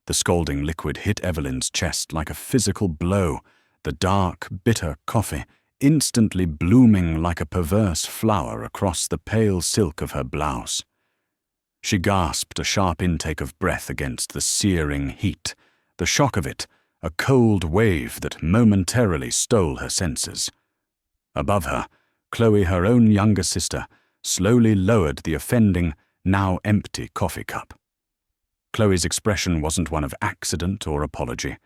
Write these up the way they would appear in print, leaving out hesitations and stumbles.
The scalding liquid hit Evelyn's chest like a physical blow, the dark, bitter coffee instantly blooming like a perverse flower across the pale silk of her blouse. She gasped a sharp intake of breath against the searing heat, the shock of it, a cold wave that momentarily stole her senses. Above her, Chloe, her own younger sister, slowly lowered the offending, now empty coffee cup. Chloe's expression wasn't one of accident or apology.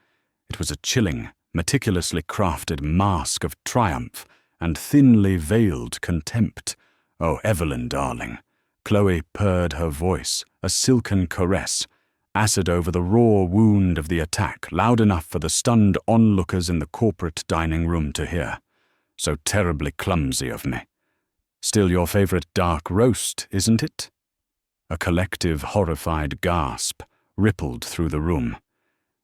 It was a chilling, meticulously crafted mask of triumph and thinly veiled contempt. "Oh, Evelyn, darling." Chloe purred her voice, a silken caress, acid over the raw wound of the attack, loud enough for the stunned onlookers in the corporate dining room to hear. "So terribly clumsy of me. Still your favorite dark roast, isn't it?" A collective horrified gasp rippled through the room.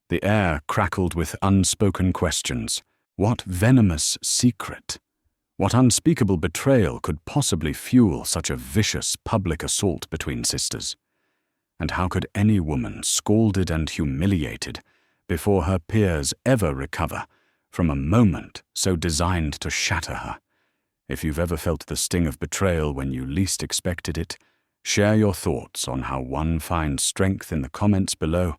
The air crackled with unspoken questions. What venomous secret? What unspeakable betrayal could possibly fuel such a vicious public assault between sisters? And how could any woman, scalded and humiliated, before her peers ever recover from a moment so designed to shatter her? If you've ever felt the sting of betrayal when you least expected it, share your thoughts on how one finds strength in the comments below,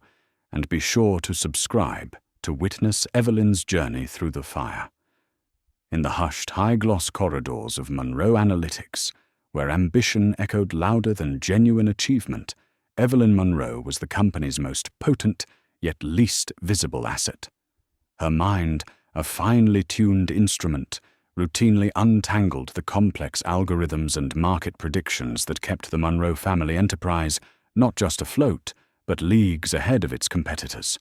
and be sure to subscribe to witness Evelyn's journey through the fire. In the hushed, high-gloss corridors of Monroe Analytics, where ambition echoed louder than genuine achievement, Evelyn Monroe was the company's most potent, yet least visible asset. Her mind, a finely tuned instrument, routinely untangled the complex algorithms and market predictions that kept the Monroe family enterprise not just afloat, but leagues ahead of its competitors.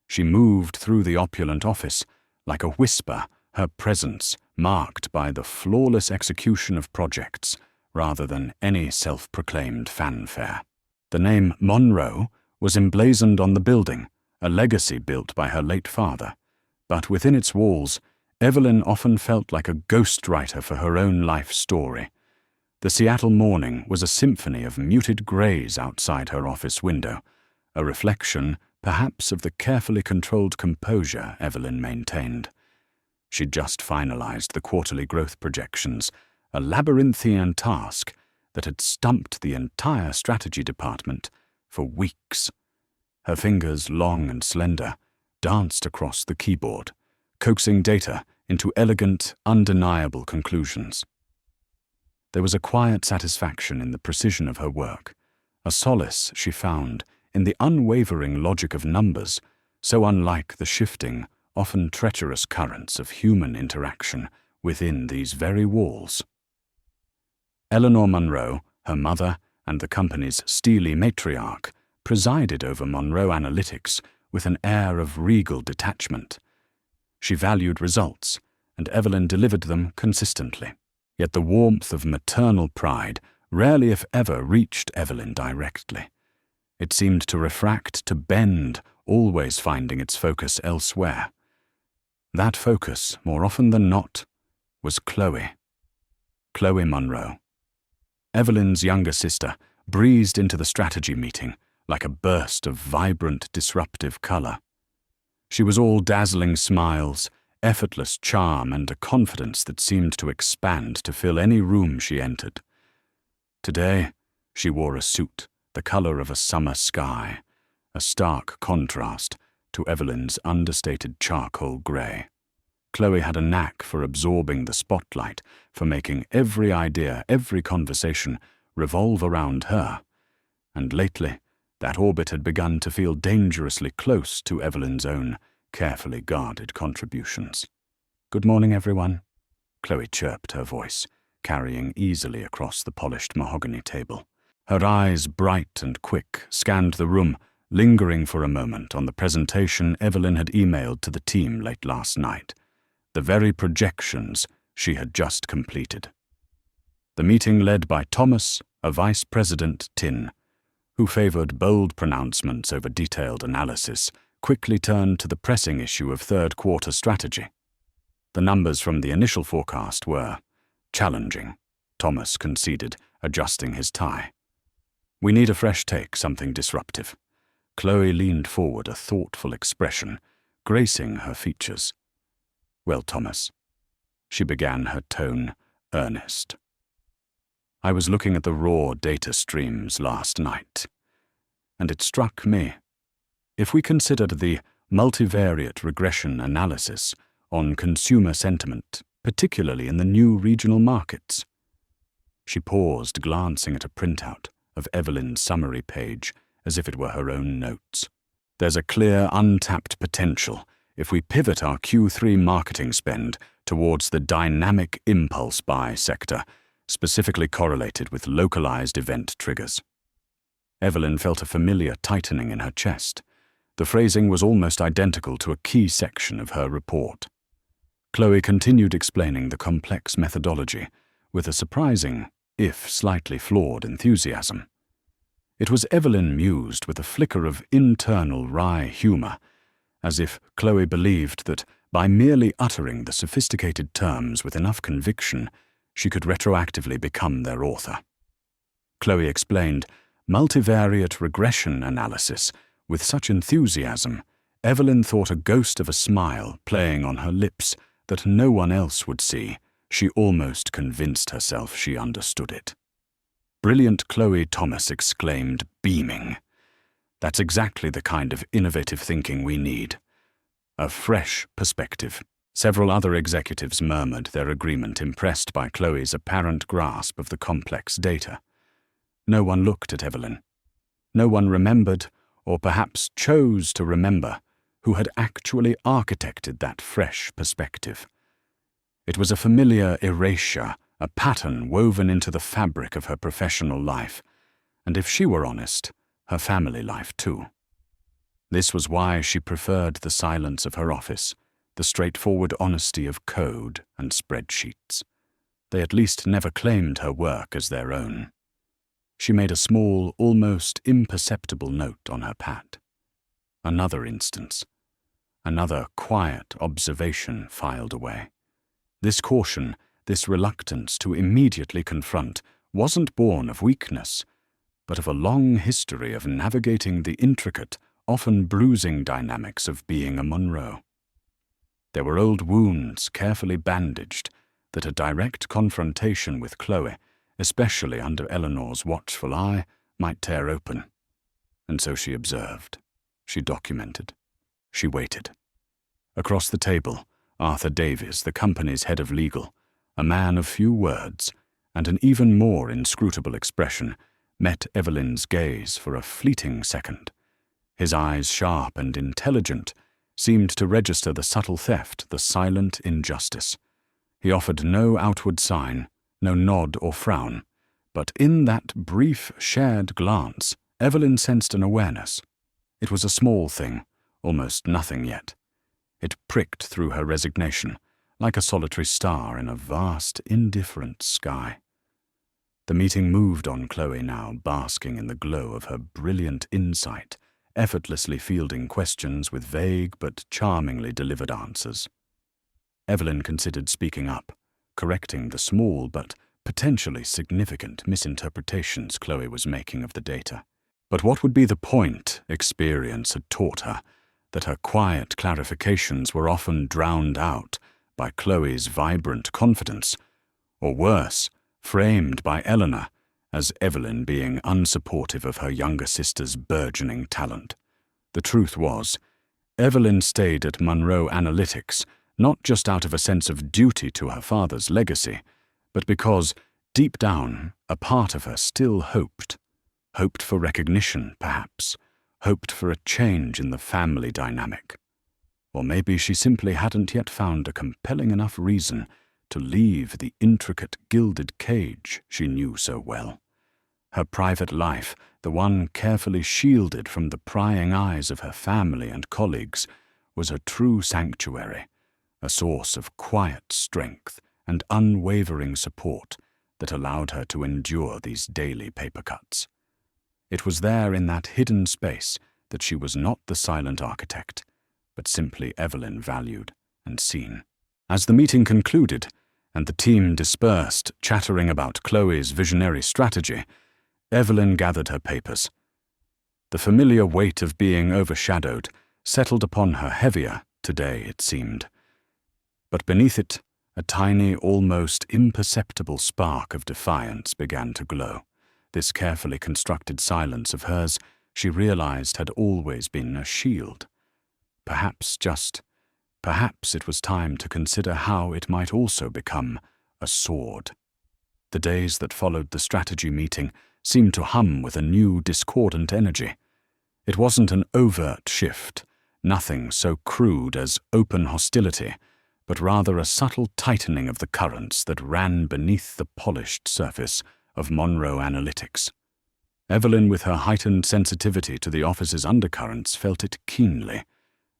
She moved through the opulent office like a whisper, her presence marked by the flawless execution of projects rather than any self-proclaimed fanfare. The name Monroe was emblazoned on the building, a legacy built by her late father, but within its walls, Evelyn often felt like a ghostwriter for her own life story. The Seattle morning was a symphony of muted grays outside her office window, a reflection, perhaps, of the carefully controlled composure Evelyn maintained. She'd just finalized the quarterly growth projections, a labyrinthine task that had stumped the entire strategy department for weeks. Her fingers, long and slender, danced across the keyboard, coaxing data into elegant, undeniable conclusions. There was a quiet satisfaction in the precision of her work, a solace she found in the unwavering logic of numbers, so unlike the shifting, often treacherous currents of human interaction within these very walls. Eleanor Monroe, her mother, and the company's steely matriarch, presided over Monroe Analytics with an air of regal detachment. She valued results, and Evelyn delivered them consistently. Yet the warmth of maternal pride rarely if ever reached Evelyn directly. It seemed to refract, to bend, always finding its focus elsewhere. That focus, more often than not, was Chloe. Chloe Monroe. Evelyn's younger sister breezed into the strategy meeting like a burst of vibrant, disruptive color. She was all dazzling smiles, effortless charm, and a confidence that seemed to expand to fill any room she entered. Today, she wore a suit, the color of a summer sky, a stark contrast to Evelyn's understated charcoal gray. Chloe had a knack for absorbing the spotlight, for making every idea, every conversation revolve around her, and lately that orbit had begun to feel dangerously close to Evelyn's own carefully guarded contributions. "Good morning, everyone," Chloe chirped, her voice carrying easily across the polished mahogany table. Her eyes, bright and quick, scanned the room, lingering for a moment on the presentation Evelyn had emailed to the team late last night, the very projections she had just completed. The meeting, led by Thomas, a vice president Tin, who favored bold pronouncements over detailed analysis, quickly turned to the pressing issue of third-quarter strategy. The numbers from the initial forecast were challenging, Thomas conceded, adjusting his tie. "We need a fresh take, something disruptive." Chloe leaned forward, a thoughtful expression gracing her features. "Well, Thomas," she began, her tone earnest. "I was looking at the raw data streams last night, and it struck me, if we considered the multivariate regression analysis on consumer sentiment, particularly in the new regional markets." She paused, glancing at a printout of Evelyn's summary page as if it were her own notes. "There's a clear, untapped potential if we pivot our Q3 marketing spend towards the dynamic impulse buy sector, specifically correlated with localized event triggers." Evelyn felt a familiar tightening in her chest. The phrasing was almost identical to a key section of her report. Chloe continued explaining the complex methodology with a surprising, if slightly flawed, enthusiasm. It was Evelyn mused with a flicker of internal wry humor, as if Chloe believed that by merely uttering the sophisticated terms with enough conviction, she could retroactively become their author. Chloe explained multivariate regression analysis with such enthusiasm, Evelyn thought a ghost of a smile playing on her lips that no one else would see. She almost convinced herself she understood it. Brilliant, Chloe, Thomas exclaimed, beaming. "That's exactly the kind of innovative thinking we need. A fresh perspective." Several other executives murmured their agreement, impressed by Chloe's apparent grasp of the complex data. No one looked at Evelyn. No one remembered, or perhaps chose to remember, who had actually architected that fresh perspective. It was a familiar erasure, a pattern woven into the fabric of her professional life, and if she were honest, her family life too. This was why she preferred the silence of her office, the straightforward honesty of code and spreadsheets. They at least never claimed her work as their own. She made a small, almost imperceptible note on her pad. Another instance. Another quiet observation filed away. This caution, this reluctance to immediately confront, wasn't born of weakness, but of a long history of navigating the intricate, often bruising dynamics of being a Monroe. There were old wounds carefully bandaged that a direct confrontation with Chloe, especially under Eleanor's watchful eye, might tear open. And so she observed. She documented. She waited. Across the table, Arthur Davies, the company's head of legal, a man of few words and an even more inscrutable expression, met Evelyn's gaze for a fleeting second. His eyes, sharp and intelligent, seemed to register the subtle theft, the silent injustice. He offered no outward sign, no nod or frown, but in that brief, shared glance, Evelyn sensed an awareness. It was a small thing, almost nothing yet. It pricked through her resignation, like a solitary star in a vast, indifferent sky. The meeting moved on Chloe now, basking in the glow of her brilliant insight, effortlessly fielding questions with vague but charmingly delivered answers. Evelyn considered speaking up, correcting the small but potentially significant misinterpretations Chloe was making of the data. But what would be the point? Experience had taught her that her quiet clarifications were often drowned out by Chloe's vibrant confidence, or worse, framed by Eleanor as Evelyn being unsupportive of her younger sister's burgeoning talent. The truth was, Evelyn stayed at Monroe Analytics not just out of a sense of duty to her father's legacy, but because, deep down, a part of her still hoped for recognition, perhaps, hoped for a change in the family dynamic. Or maybe she simply hadn't yet found a compelling enough reason to leave the intricate gilded cage she knew so well. Her private life, the one carefully shielded from the prying eyes of her family and colleagues, was a true sanctuary, a source of quiet strength and unwavering support that allowed her to endure these daily paper cuts. It was there in that hidden space that she was not the silent architect, but simply Evelyn valued and seen. As the meeting concluded, and the team dispersed, chattering about Chloe's visionary strategy, Evelyn gathered her papers. The familiar weight of being overshadowed settled upon her heavier today, it seemed. But beneath it, a tiny, almost imperceptible spark of defiance began to glow. This carefully constructed silence of hers, she realized, had always been a shield. Perhaps it was time to consider how it might also become a sword. The days that followed the strategy meeting seemed to hum with a new, discordant energy. It wasn't an overt shift, nothing so crude as open hostility, but rather a subtle tightening of the currents that ran beneath the polished surface of Monroe Analytics. Evelyn, with her heightened sensitivity to the office's undercurrents, felt it keenly.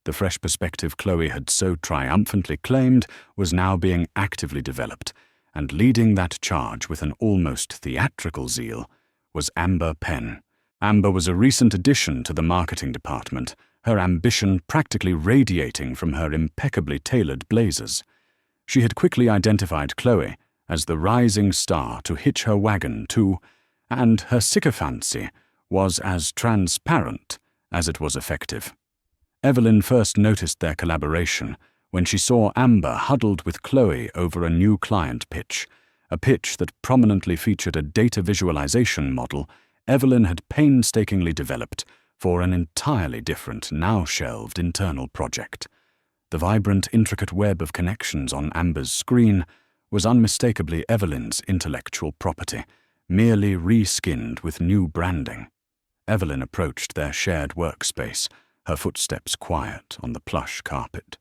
The fresh perspective Chloe had so triumphantly claimed was now being actively developed, and leading that charge with an almost theatrical zeal was Amber Penn. Amber was a recent addition to the marketing department, her ambition practically radiating from her impeccably tailored blazers. She had quickly identified Chloe as the rising star to hitch her wagon to, and her sycophancy was as transparent as it was effective. Evelyn first noticed their collaboration when she saw Amber huddled with Chloe over a new client pitch, a pitch that prominently featured a data visualization model Evelyn had painstakingly developed for an entirely different, now-shelved internal project. The vibrant, intricate web of connections on Amber's screen was unmistakably Evelyn's intellectual property, merely reskinned with new branding. Evelyn approached their shared workspace, her footsteps quiet on the plush carpet.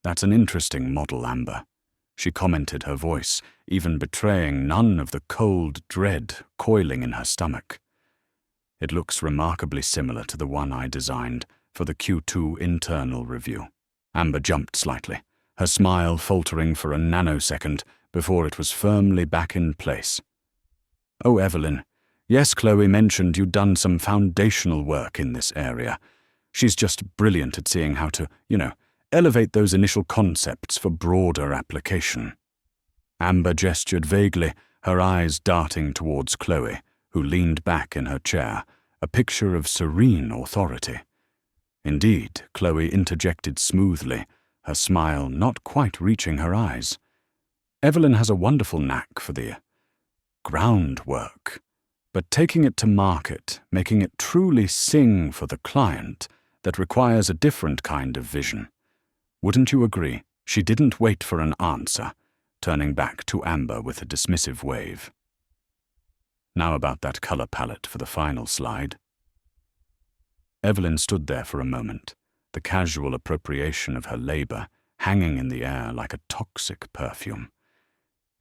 "That's an interesting model, Amber," she commented, her voice even betraying none of the cold dread coiling in her stomach. "It looks remarkably similar to the one I designed for the Q2 internal review." Amber jumped slightly, her smile faltering for a nanosecond before it was firmly back in place. "Oh, Evelyn, yes, Chloe mentioned you'd done some foundational work in this area. She's just brilliant at seeing how to, elevate those initial concepts for broader application." Amber gestured vaguely, her eyes darting towards Chloe, who leaned back in her chair, a picture of serene authority. Indeed, Chloe interjected smoothly, her smile not quite reaching her eyes. "Evelyn has a wonderful knack for the groundwork, but taking it to market, making it truly sing for the client, that requires a different kind of vision. Wouldn't you agree?" She didn't wait for an answer, turning back to Amber with a dismissive wave. "Now about that color palette for the final slide." Evelyn stood there for a moment, the casual appropriation of her labor hanging in the air like a toxic perfume.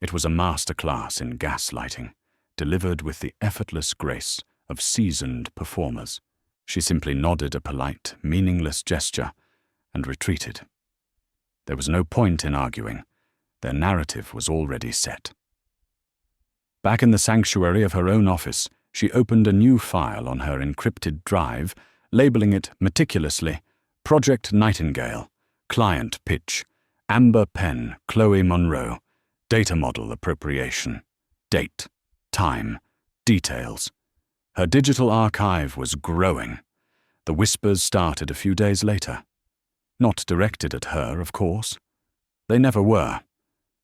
It was a masterclass in gaslighting, delivered with the effortless grace of seasoned performers. She simply nodded a polite, meaningless gesture and retreated. There was no point in arguing. Their narrative was already set. Back in the sanctuary of her own office, she opened a new file on her encrypted drive, labeling it meticulously Project Nightingale, Client Pitch, Amber Penn, Chloe Monroe, Data Model Appropriation, Date, Time, Details. Her digital archive was growing. The whispers started a few days later. Not directed at her, of course. They never were.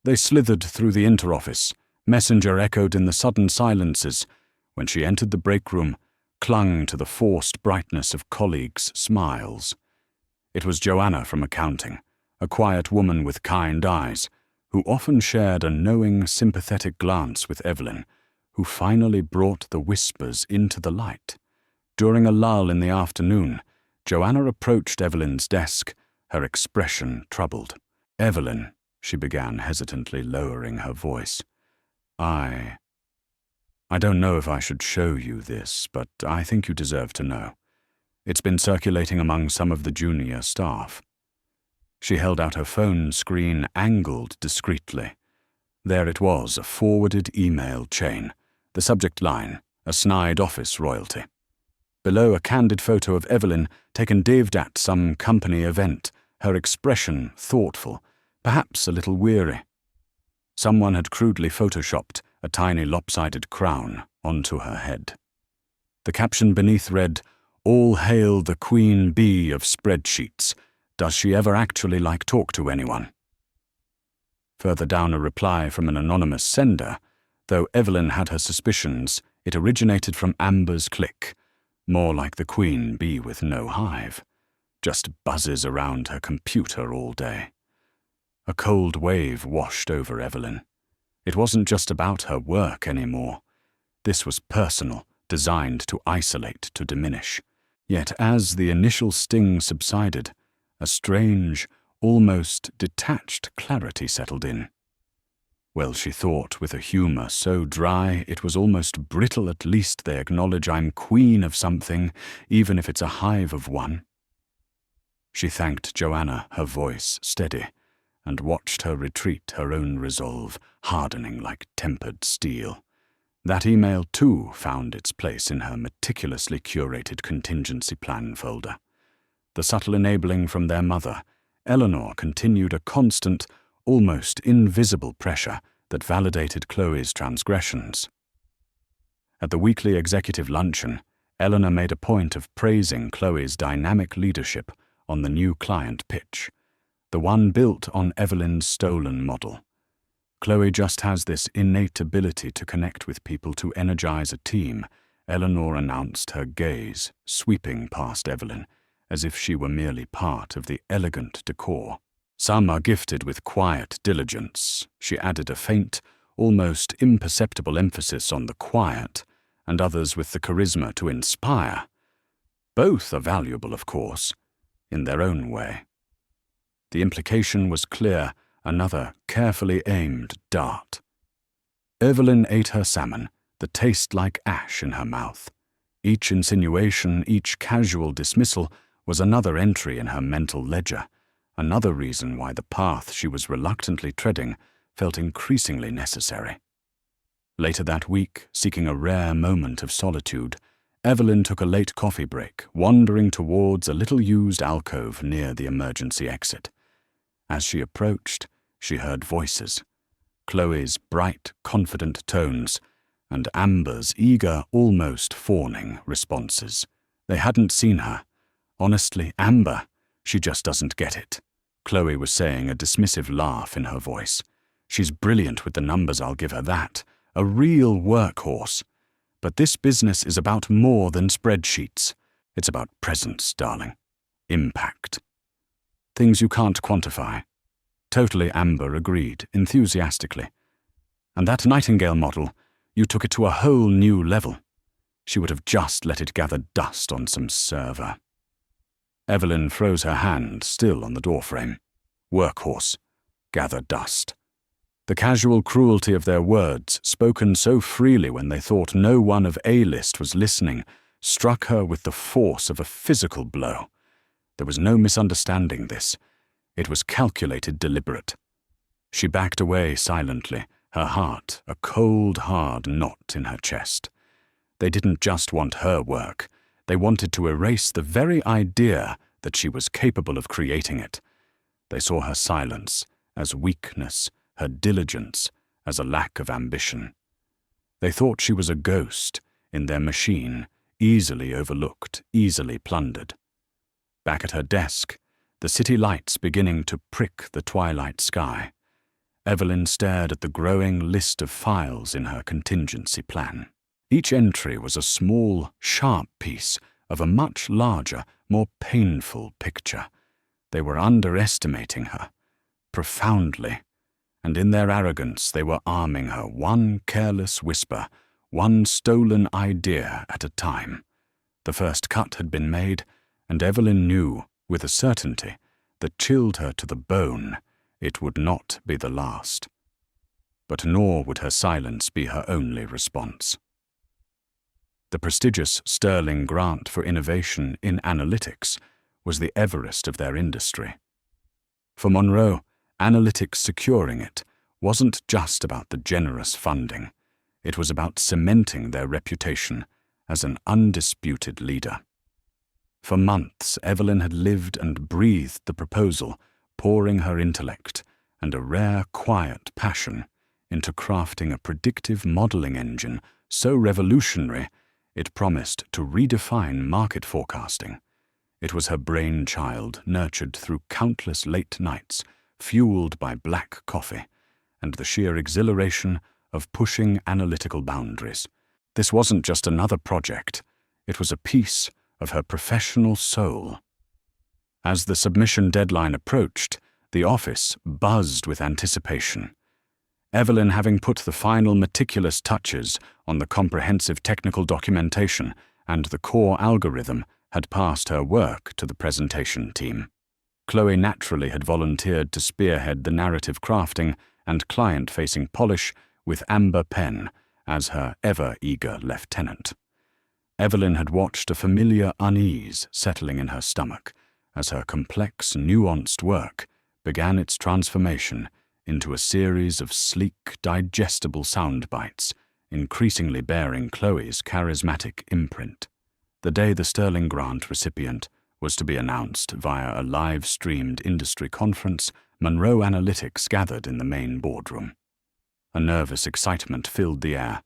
They slithered through the interoffice, messenger echoed in the sudden silences. When she entered the break room, clung to the forced brightness of colleagues' smiles. It was Joanna from accounting, a quiet woman with kind eyes, who often shared a knowing, sympathetic glance with Evelyn, who finally brought the whispers into the light. During a lull in the afternoon, Joanna approached Evelyn's desk, her expression troubled. "Evelyn," she began, hesitantly lowering her voice, I don't know if I should show you this, but I think you deserve to know. It's been circulating among some of the junior staff." She held out her phone screen, angled discreetly. There it was, a forwarded email chain. The subject line, a snide office royalty. Below, a candid photo of Evelyn taken dived at some company event, her expression thoughtful, perhaps a little weary. Someone had crudely photoshopped a tiny lopsided crown onto her head. The caption beneath read, "All hail the queen bee of spreadsheets. Does she ever actually talk to anyone?" Further down, a reply from an anonymous sender. Though Evelyn had her suspicions, it originated from Amber's clique, more like the queen bee with no hive. Just buzzes around her computer all day. A cold wave washed over Evelyn. It wasn't just about her work anymore. This was personal, designed to isolate, to diminish. Yet as the initial sting subsided, a strange, almost detached clarity settled in. Well, she thought, with a humor so dry it was almost brittle, at least they acknowledge I'm queen of something, even if it's a hive of one. She thanked Joanna, her voice steady, and watched her retreat, her own resolve hardening like tempered steel. That email, too, found its place in her meticulously curated contingency plan folder. The subtle enabling from their mother, Eleanor, continued a constant, almost invisible pressure that validated Chloe's transgressions. At the weekly executive luncheon, Eleanor made a point of praising Chloe's dynamic leadership on the new client pitch, the one built on Evelyn's stolen model. Chloe just has this innate ability to connect with people, to energize a team, Eleanor announced, her gaze sweeping past Evelyn, as if she were merely part of the elegant decor. Some are gifted with quiet diligence, she added, a faint, almost imperceptible emphasis on the quiet, and others with the charisma to inspire. Both are valuable, of course, in their own way. The implication was clear, another carefully aimed dart. Evelyn ate her salmon, the taste like ash in her mouth. Each insinuation, each casual dismissal was another entry in her mental ledger, another reason why the path she was reluctantly treading felt increasingly necessary. Later that week, seeking a rare moment of solitude, Evelyn took a late coffee break, wandering towards a little-used alcove near the emergency exit. As she approached, she heard voices, Chloe's bright, confident tones, and Amber's eager, almost fawning responses. They hadn't seen her. Honestly, Amber, she just doesn't get it, Chloe was saying, a dismissive laugh in her voice. She's brilliant with the numbers, I'll give her that. A real workhorse. But this business is about more than spreadsheets. It's about presence, darling. Impact. Things you can't quantify. Totally, Amber agreed, enthusiastically. And that Nightingale model, you took it to a whole new level. She would have just let it gather dust on some server. Evelyn froze her hand, still on the doorframe. Workhorse. Gather dust. The casual cruelty of their words, spoken so freely when they thought no one of A-list was listening, struck her with the force of a physical blow. There was no misunderstanding this. It was calculated, deliberate. She backed away silently, her heart a cold, hard knot in her chest. They didn't just want her work. They wanted to erase the very idea that she was capable of creating it. They saw her silence as weakness, her diligence as a lack of ambition. They thought she was a ghost in their machine, easily overlooked, easily plundered. Back at her desk, the city lights beginning to prick the twilight sky, Evelyn stared at the growing list of files in her contingency plan. Each entry was a small, sharp piece of a much larger, more painful picture. They were underestimating her, profoundly, and in their arrogance they were arming her, one careless whisper, one stolen idea at a time. The first cut had been made, and Evelyn knew, with a certainty that chilled her to the bone, it would not be the last. But nor would her silence be her only response. The prestigious Sterling Grant for Innovation in Analytics was the Everest of their industry. For Monroe, analytics securing it wasn't just about the generous funding. It was about cementing their reputation as an undisputed leader. For months, Evelyn had lived and breathed the proposal, pouring her intellect and a rare, quiet passion into crafting a predictive modeling engine so revolutionary It promised to redefine market forecasting. It was her brainchild, nurtured through countless late nights, fueled by black coffee, and the sheer exhilaration of pushing analytical boundaries. This wasn't just another project, it was a piece of her professional soul. As the submission deadline approached, the office buzzed with anticipation. Evelyn, having put the final meticulous touches on the comprehensive technical documentation and the core algorithm, had passed her work to the presentation team. Chloe naturally had volunteered to spearhead the narrative crafting and client-facing polish with Amber Penn as her ever-eager lieutenant. Evelyn had watched a familiar unease settling in her stomach as her complex, nuanced work began its transformation into a series of sleek, digestible sound bites, increasingly bearing Chloe's charismatic imprint. The day the Sterling Grant recipient was to be announced via a live-streamed industry conference, Monroe Analytics gathered in the main boardroom. A nervous excitement filled the air.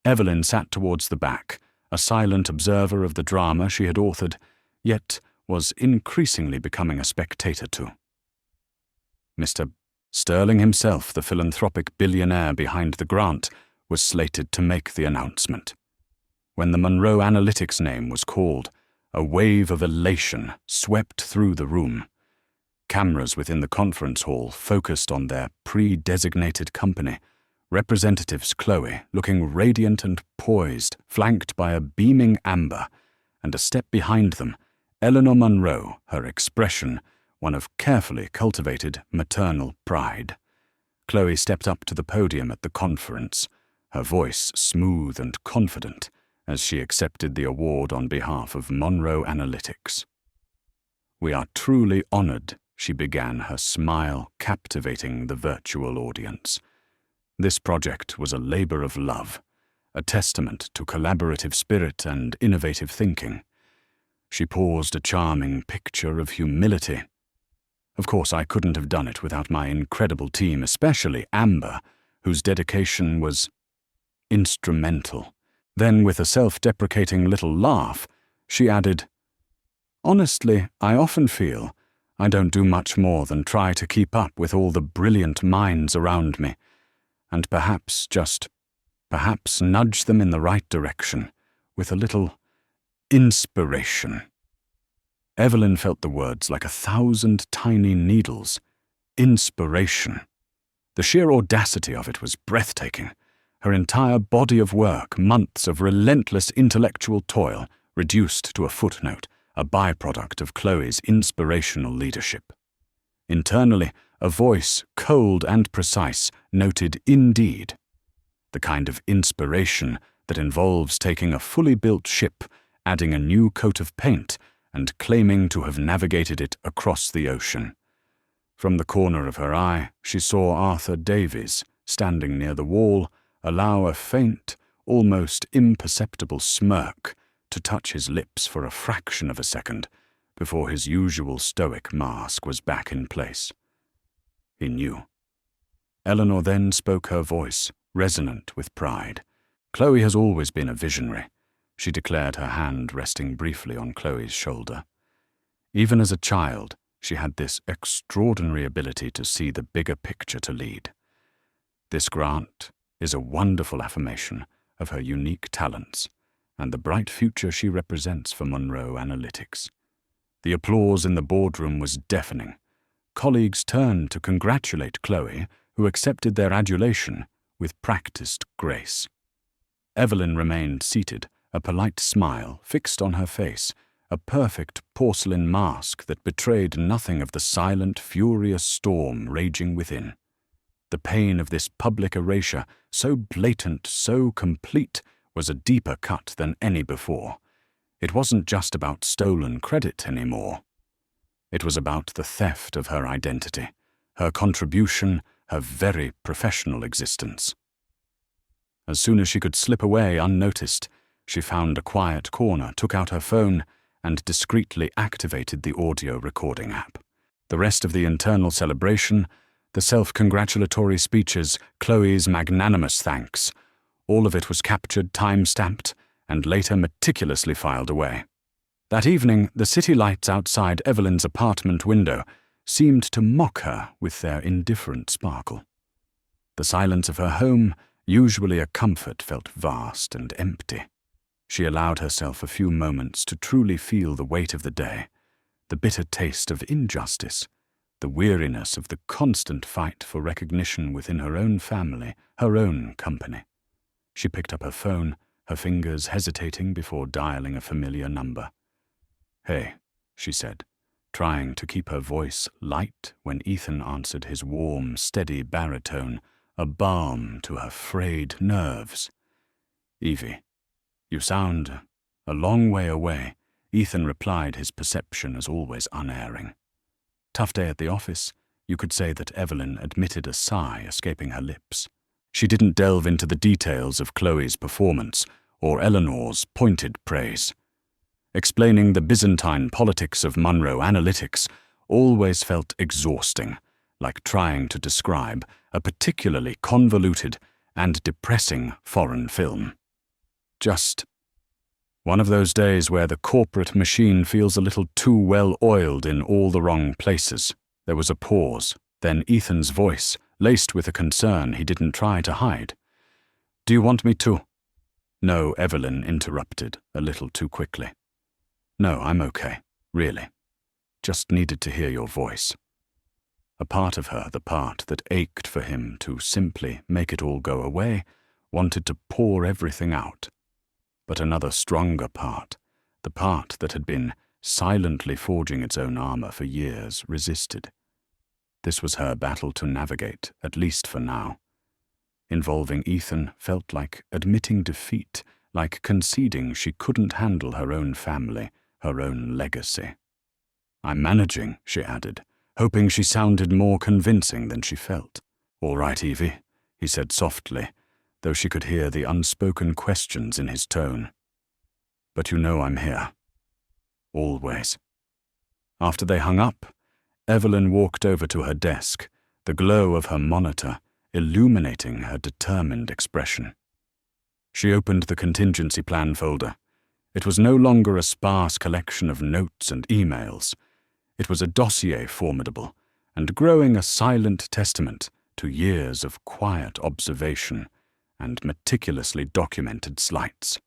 Evelyn sat towards the back, a silent observer of the drama she had authored, yet was increasingly becoming a spectator too. Mr. Sterling himself, the philanthropic billionaire behind the grant, was slated to make the announcement. When the Monroe Analytics name was called, a wave of elation swept through the room. Cameras within the conference hall focused on their pre-designated company, representatives Chloe, looking radiant and poised, flanked by a beaming Amber, and a step behind them, Eleanor Monroe, her expression one of carefully cultivated maternal pride. Chloe stepped up to the podium at the conference, her voice smooth and confident as she accepted the award on behalf of Monroe Analytics. "We are truly honored," she began, her smile captivating the virtual audience. This project was a labor of love, a testament to collaborative spirit and innovative thinking. She paused, a charming picture of humility. Of course, I couldn't have done it without my incredible team, especially Amber, whose dedication was instrumental. Then, with a self-deprecating little laugh, she added, "Honestly, I often feel I don't do much more than try to keep up with all the brilliant minds around me, and perhaps nudge them in the right direction with a little inspiration." Evelyn felt the words like 1,000 tiny needles. Inspiration. The sheer audacity of it was breathtaking. Her entire body of work, months of relentless intellectual toil, reduced to a footnote, a byproduct of Chloe's inspirational leadership. Internally, a voice, cold and precise, noted "indeed," the kind of inspiration that involves taking a fully built ship, adding a new coat of paint, and claiming to have navigated it across the ocean. From the corner of her eye, she saw Arthur Davies, standing near the wall, allow a faint, almost imperceptible smirk to touch his lips for a fraction of a second before his usual stoic mask was back in place. He knew. Eleanor then spoke, her voice resonant with pride. "Chloe has always been a visionary," she declared, her hand resting briefly on Chloe's shoulder. Even as a child, she had this extraordinary ability to see the bigger picture to lead. This grant is a wonderful affirmation of her unique talents and the bright future she represents for Monroe Analytics. The applause in the boardroom was deafening. Colleagues turned to congratulate Chloe, who accepted their adulation with practiced grace. Evelyn remained seated, a polite smile fixed on her face, a perfect porcelain mask that betrayed nothing of the silent, furious storm raging within. The pain of this public erasure, so blatant, so complete, was a deeper cut than any before. It wasn't just about stolen credit anymore. It was about the theft of her identity, her contribution, her very professional existence. As soon as she could slip away unnoticed, she found a quiet corner, took out her phone, and discreetly activated the audio recording app. The rest of the internal celebration, the self-congratulatory speeches, Chloe's magnanimous thanks, all of it was captured, time-stamped, and later meticulously filed away. That evening, the city lights outside Evelyn's apartment window seemed to mock her with their indifferent sparkle. The silence of her home, usually a comfort, felt vast and empty. She allowed herself a few moments to truly feel the weight of the day, the bitter taste of injustice, the weariness of the constant fight for recognition within her own family, her own company. She picked up her phone, her fingers hesitating before dialing a familiar number. "Hey," she said, trying to keep her voice light when Ethan answered his warm, steady baritone, a balm to her frayed nerves. "Evie, you sound a long way away," Ethan replied, his perception as always unerring. Tough day at the office. You could say that Evelyn admitted a sigh escaping her lips. She didn't delve into the details of Chloe's performance or Eleanor's pointed praise. Explaining the Byzantine politics of Monroe Analytics always felt exhausting, like trying to describe a particularly convoluted and depressing foreign film. Just one of those days where the corporate machine feels a little too well oiled in all the wrong places. There was a pause, then Ethan's voice, laced with a concern he didn't try to hide. "Do you want me to?" "No," Evelyn interrupted, a little too quickly. "No, I'm okay, really. Just needed to hear your voice." A part of her, the part that ached for him to simply make it all go away, wanted to pour everything out. But another stronger part, the part that had been silently forging its own armor for years, resisted. This was her battle to navigate, at least for now. Involving Ethan felt like admitting defeat, like conceding she couldn't handle her own family, her own legacy. "I'm managing," she added, hoping she sounded more convincing than she felt. "All right, Evie," he said softly, though she could hear the unspoken questions in his tone. "But you know I'm here. Always." After they hung up, Evelyn walked over to her desk, the glow of her monitor illuminating her determined expression. She opened the contingency plan folder. It was no longer a sparse collection of notes and emails. It was a dossier formidable and growing a silent testament to years of quiet observation and meticulously documented slights.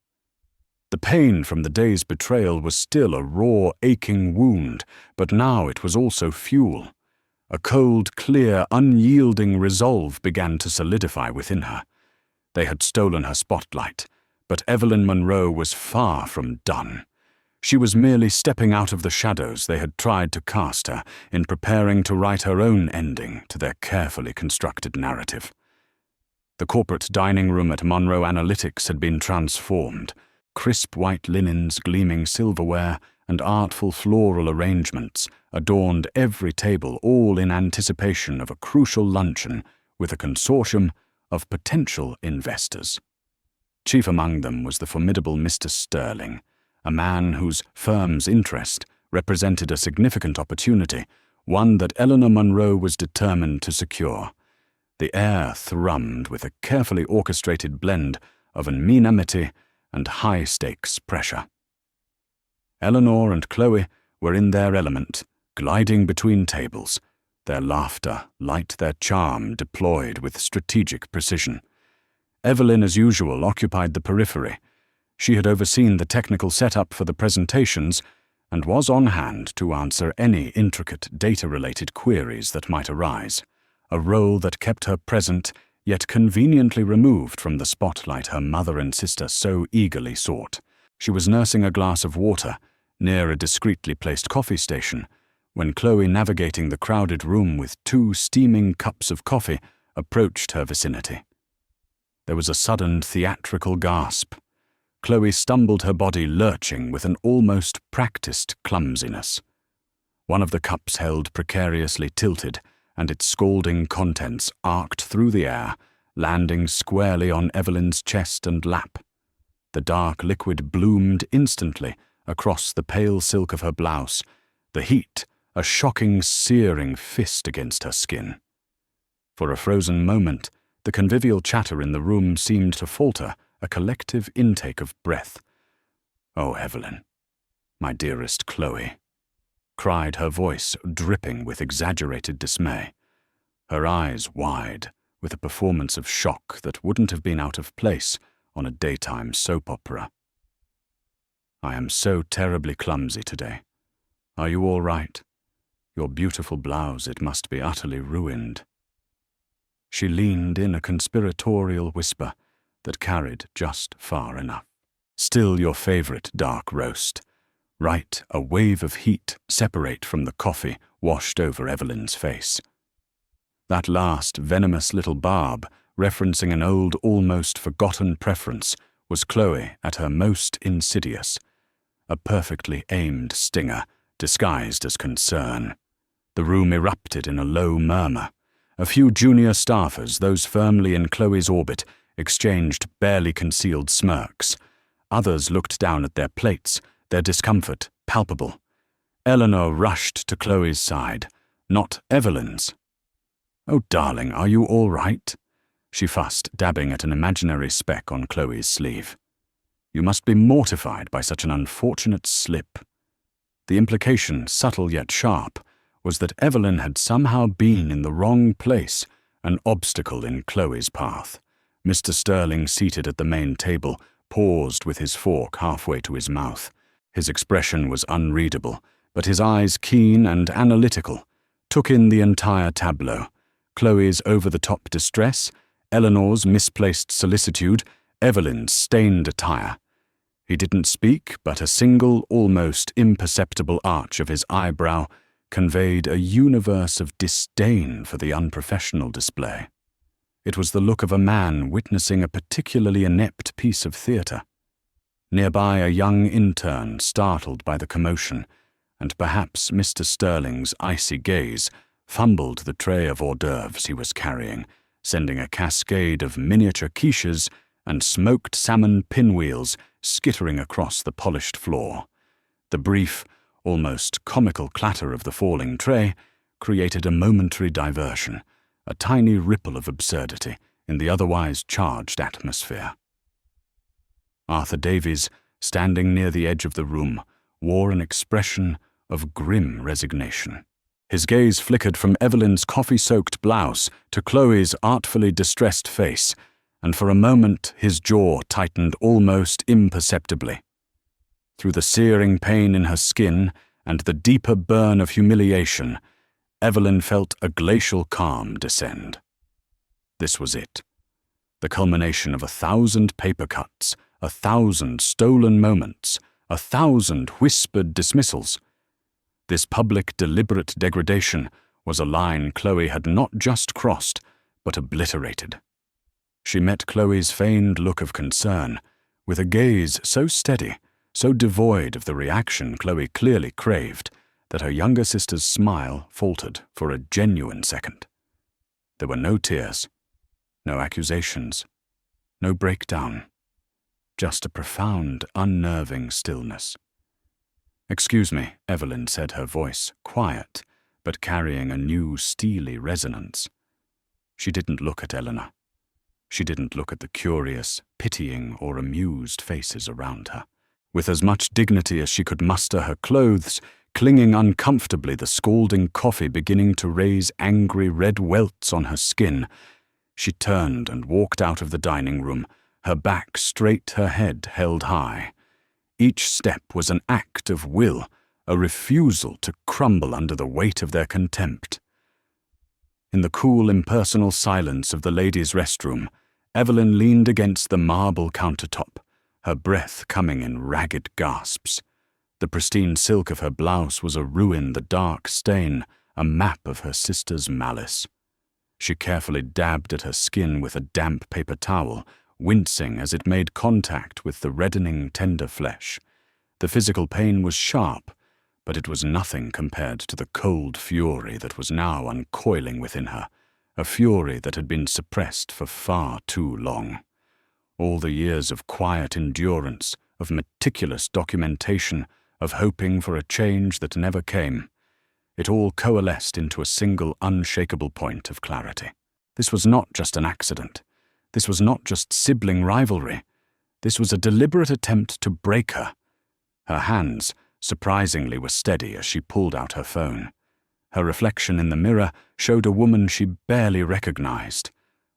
The pain from the day's betrayal was still a raw, aching wound, but now it was also fuel. A cold, clear, unyielding resolve began to solidify within her. They had stolen her spotlight, but Evelyn Monroe was far from done. She was merely stepping out of the shadows they had tried to cast her in preparing to write her own ending to their carefully constructed narrative. The corporate dining room at Monroe Analytics had been transformed. Crisp white linens, gleaming silverware, and artful floral arrangements adorned every table, all in anticipation of a crucial luncheon with a consortium of potential investors. Chief among them was the formidable Mr. Sterling, a man whose firm's interest represented a significant opportunity, one that Eleanor Monroe was determined to secure. The air thrummed with a carefully orchestrated blend of amenity and high-stakes pressure. Eleanor and Chloe were in their element, gliding between tables, their laughter light, their charm deployed with strategic precision. Evelyn, as usual, occupied the periphery. She had overseen the technical setup for the presentations and was on hand to answer any intricate data-related queries that might arise, a role that kept her present yet conveniently removed from the spotlight her mother and sister so eagerly sought. She was nursing a glass of water near a discreetly placed coffee station when Chloe, navigating the crowded room with 2 steaming cups of coffee, approached her vicinity. There was a sudden theatrical gasp. Chloe stumbled, her body lurching with an almost practiced clumsiness. One of the cups held precariously tilted, and its scalding contents arced through the air, landing squarely on Evelyn's chest and lap. The dark liquid bloomed instantly across the pale silk of her blouse, the heat a shocking, searing fist against her skin. For a frozen moment, the convivial chatter in the room seemed to falter, a collective intake of breath, "Oh, Evelyn, my dearest Chloe," cried her voice dripping with exaggerated dismay, her eyes wide with a performance of shock that wouldn't have been out of place on a daytime soap opera. "I am so terribly clumsy today. Are you all right? Your beautiful blouse, it must be utterly ruined." She leaned in a conspiratorial whisper that carried just far enough. "Still your favorite dark roast." Right, a wave of heat separate from the coffee washed over Evelyn's face. That last venomous little barb, referencing an old, almost forgotten preference, was Chloe at her most insidious. A perfectly aimed stinger, disguised as concern. The room erupted in a low murmur. A few junior staffers, those firmly in Chloe's orbit, exchanged barely concealed smirks. Others looked down at their plates, their discomfort palpable. Eleanor rushed to Chloe's side, not Evelyn's. "Oh, darling, are you all right?" she fussed, dabbing at an imaginary speck on Chloe's sleeve. "You must be mortified by such an unfortunate slip." The implication, subtle yet sharp, was that Evelyn had somehow been in the wrong place, an obstacle in Chloe's path. Mr. Sterling, seated at the main table, paused with his fork halfway to his mouth. His expression was unreadable, but his eyes, keen and analytical, took in the entire tableau. Chloe's over-the-top distress, Eleanor's misplaced solicitude, Evelyn's stained attire. He didn't speak, but a single, almost imperceptible arch of his eyebrow conveyed a universe of disdain for the unprofessional display. It was the look of a man witnessing a particularly inept piece of theatre. Nearby, a young intern, startled by the commotion, and perhaps Mr. Sterling's icy gaze, fumbled the tray of hors d'oeuvres he was carrying, sending a cascade of miniature quiches and smoked salmon pinwheels skittering across the polished floor. The brief, almost comical clatter of the falling tray created a momentary diversion, a tiny ripple of absurdity in the otherwise charged atmosphere. Arthur Davies, standing near the edge of the room, wore an expression of grim resignation. His gaze flickered from Evelyn's coffee-soaked blouse to Chloe's artfully distressed face, and for a moment his jaw tightened almost imperceptibly. Through the searing pain in her skin and the deeper burn of humiliation, Evelyn felt a glacial calm descend. This was it. The culmination of 1,000 paper cuts, 1,000 stolen moments, 1,000 whispered dismissals. This public, deliberate degradation was a line Chloe had not just crossed, but obliterated. She met Chloe's feigned look of concern, with a gaze so steady, so devoid of the reaction Chloe clearly craved, that her younger sister's smile faltered for a genuine second. There were no tears, no accusations, no breakdown, just a profound, unnerving stillness. "Excuse me," Evelyn said, her voice quiet, but carrying a new steely resonance. She didn't look at Eleanor. She didn't look at the curious, pitying, or amused faces around her. With as much dignity as she could muster, her clothes clinging uncomfortably, the scalding coffee beginning to raise angry red welts on her skin, she turned and walked out of the dining room, her back straight, her head held high. Each step was an act of will, a refusal to crumble under the weight of their contempt. In the cool, impersonal silence of the ladies' restroom, Evelyn leaned against the marble countertop, her breath coming in ragged gasps. The pristine silk of her blouse was a ruin, the dark stain, a map of her sister's malice. She carefully dabbed at her skin with a damp paper towel, wincing as it made contact with the reddening, tender flesh. The physical pain was sharp, but it was nothing compared to the cold fury that was now uncoiling within her, a fury that had been suppressed for far too long. All the years of quiet endurance, of meticulous documentation, of hoping for a change that never came, it all coalesced into a single unshakable point of clarity. This was not just an accident. This was not just sibling rivalry. This was a deliberate attempt to break her, Her hands, surprisingly, were steady as she pulled out her phone. Her reflection in the mirror showed a woman she barely recognized,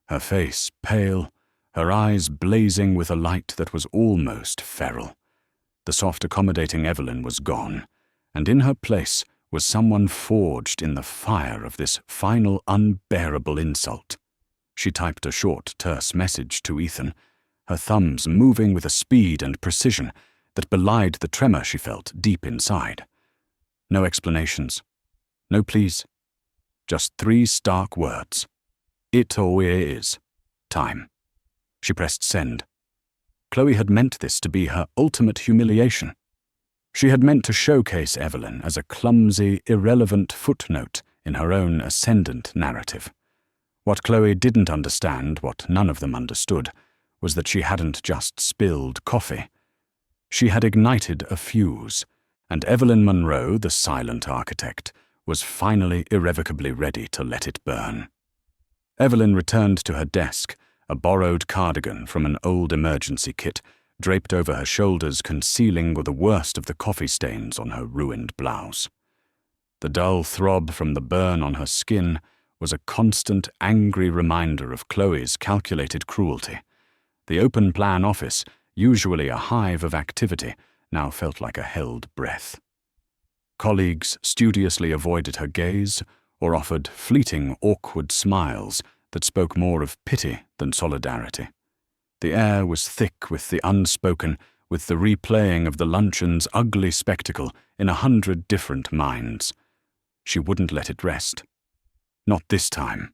her face pale, her eyes blazing with a light that was almost feral. The soft, accommodating Evelyn was gone, and in her place was someone forged in the fire of this final unbearable insult. She typed a short, terse message to Ethan, her thumbs moving with a speed and precision that belied the tremor she felt deep inside. No explanations. No pleas. Just 3 stark words. It or it is. Time. She pressed send. Chloe had meant this to be her ultimate humiliation. She had meant to showcase Evelyn as a clumsy, irrelevant footnote in her own ascendant narrative. What Chloe didn't understand, what none of them understood, was that she hadn't just spilled coffee. She had ignited a fuse, and Evelyn Monroe, the silent architect, was finally irrevocably ready to let it burn. Evelyn returned to her desk, a borrowed cardigan from an old emergency kit, draped over her shoulders, concealing the worst of the coffee stains on her ruined blouse. The dull throb from the burn on her skin was a constant, angry reminder of Chloe's calculated cruelty. The open-plan office, usually a hive of activity, now felt like a held breath. Colleagues studiously avoided her gaze or offered fleeting, awkward smiles that spoke more of pity than solidarity. The air was thick with the unspoken, with the replaying of the luncheon's ugly spectacle in 100 different minds. She wouldn't let it rest. Not this time.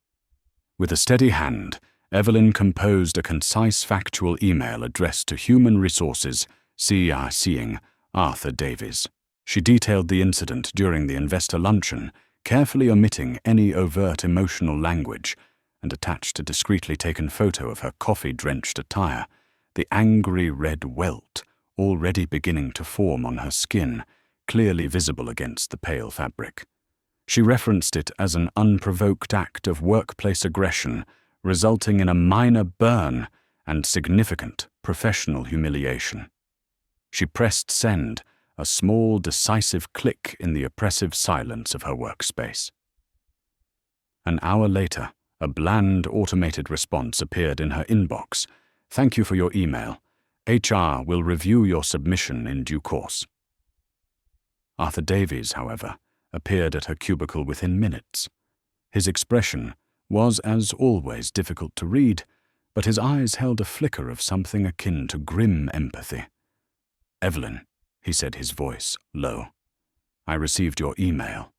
With a steady hand, Evelyn composed a concise factual email addressed to Human Resources, CRCing Arthur Davies. She detailed the incident during the investor luncheon, carefully omitting any overt emotional language, and attached a discreetly taken photo of her coffee-drenched attire, the angry red welt already beginning to form on her skin, clearly visible against the pale fabric. She referenced it as an unprovoked act of workplace aggression, resulting in a minor burn and significant professional humiliation. She pressed send, a small, decisive click in the oppressive silence of her workspace. An hour later, a bland, automated response appeared in her inbox. Thank you for your email. HR will review your submission in due course. Arthur Davies, however, appeared at her cubicle within minutes. His expression was, as always, difficult to read, but his eyes held a flicker of something akin to grim empathy. Evelyn, he said, his voice low, I received your email.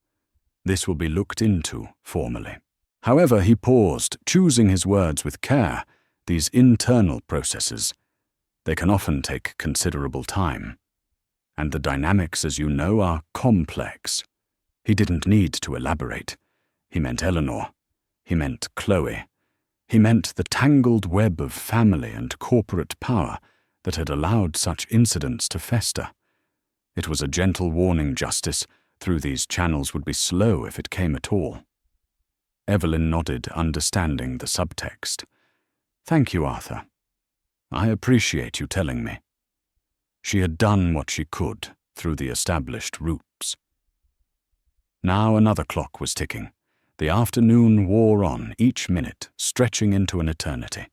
This will be looked into formally. However, he paused, choosing his words with care. These internal processes, they can often take considerable time. And the dynamics, as you know, are complex. He didn't need to elaborate. He meant Eleanor. He meant Chloe. He meant the tangled web of family and corporate power that had allowed such incidents to fester. It was a gentle warning, Justice. Through these channels would be slow if it came at all. Evelyn nodded, understanding the subtext. Thank you, Arthur. I appreciate you telling me. She had done what she could through the established routes. Now another clock was ticking. The afternoon wore on, each minute stretching into an eternity.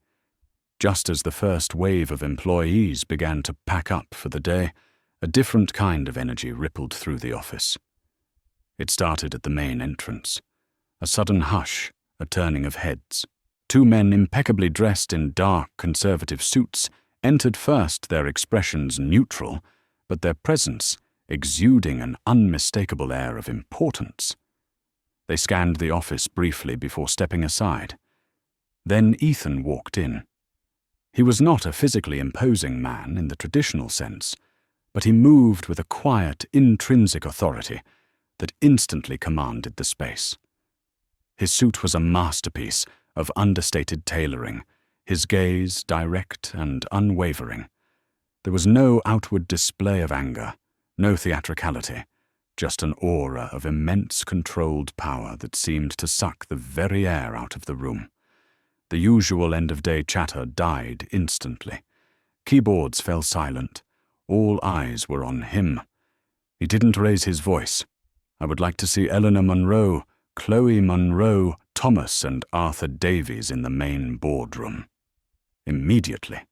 Just as the first wave of employees began to pack up for the day, a different kind of energy rippled through the office. It started at the main entrance. A sudden hush, a turning of heads. 2 men impeccably dressed in dark, conservative suits entered first, their expressions neutral, but their presence exuding an unmistakable air of importance. They scanned the office briefly before stepping aside. Then Ethan walked in. He was not a physically imposing man in the traditional sense, but he moved with a quiet, intrinsic authority that instantly commanded the space. His suit was a masterpiece of understated tailoring, his gaze direct and unwavering. There was no outward display of anger, no theatricality, just an aura of immense controlled power that seemed to suck the very air out of the room. The usual end-of-day chatter died instantly. Keyboards fell silent. All eyes were on him. He didn't raise his voice. "I would like to see Eleanor Monroe, Chloe Monroe, Thomas and Arthur Davies in the main boardroom. Immediately."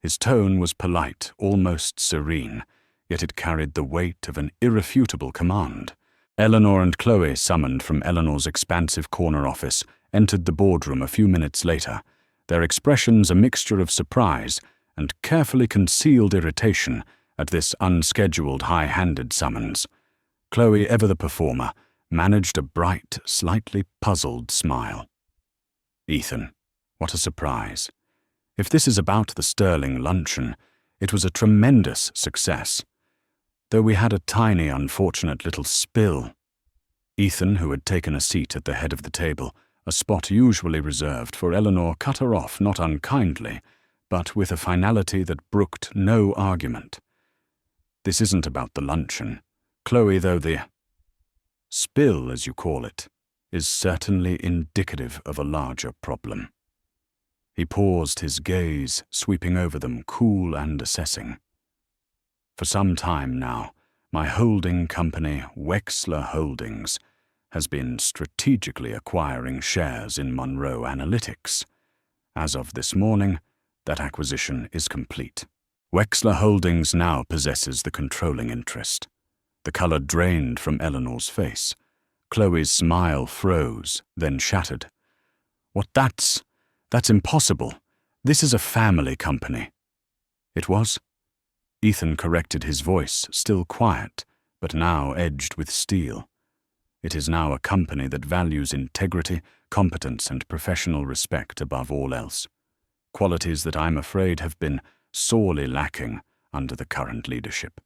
His tone was polite, almost serene, yet it carried the weight of an irrefutable command. Eleanor and Chloe, summoned from Eleanor's expansive corner office, entered the boardroom a few minutes later, their expressions a mixture of surprise and carefully concealed irritation at this unscheduled high-handed summons. Chloe, ever the performer, managed a bright, slightly puzzled smile. "Ethan, what a surprise. If this is about the Sterling luncheon, it was a tremendous success, though we had a tiny, unfortunate little spill." Ethan, who had taken a seat at the head of the table, a spot usually reserved for Eleanor, cut her off not unkindly, but with a finality that brooked no argument. "This isn't about the luncheon, Chloe, though the spill, as you call it, is certainly indicative of a larger problem." He paused, his gaze sweeping over them, cool and assessing. "For some time now, my holding company, Wexler Holdings, has been strategically acquiring shares in Monroe Analytics. As of this morning, that acquisition is complete. Wexler Holdings now possesses the controlling interest." The color drained from Eleanor's face. Chloe's smile froze, then shattered. "What, that's impossible. This is a family company." "It was?" Ethan corrected his voice, still quiet, but now edged with steel. "It is now a company that values integrity, competence, and professional respect above all else. Qualities that I'm afraid have been sorely lacking under the current leadership."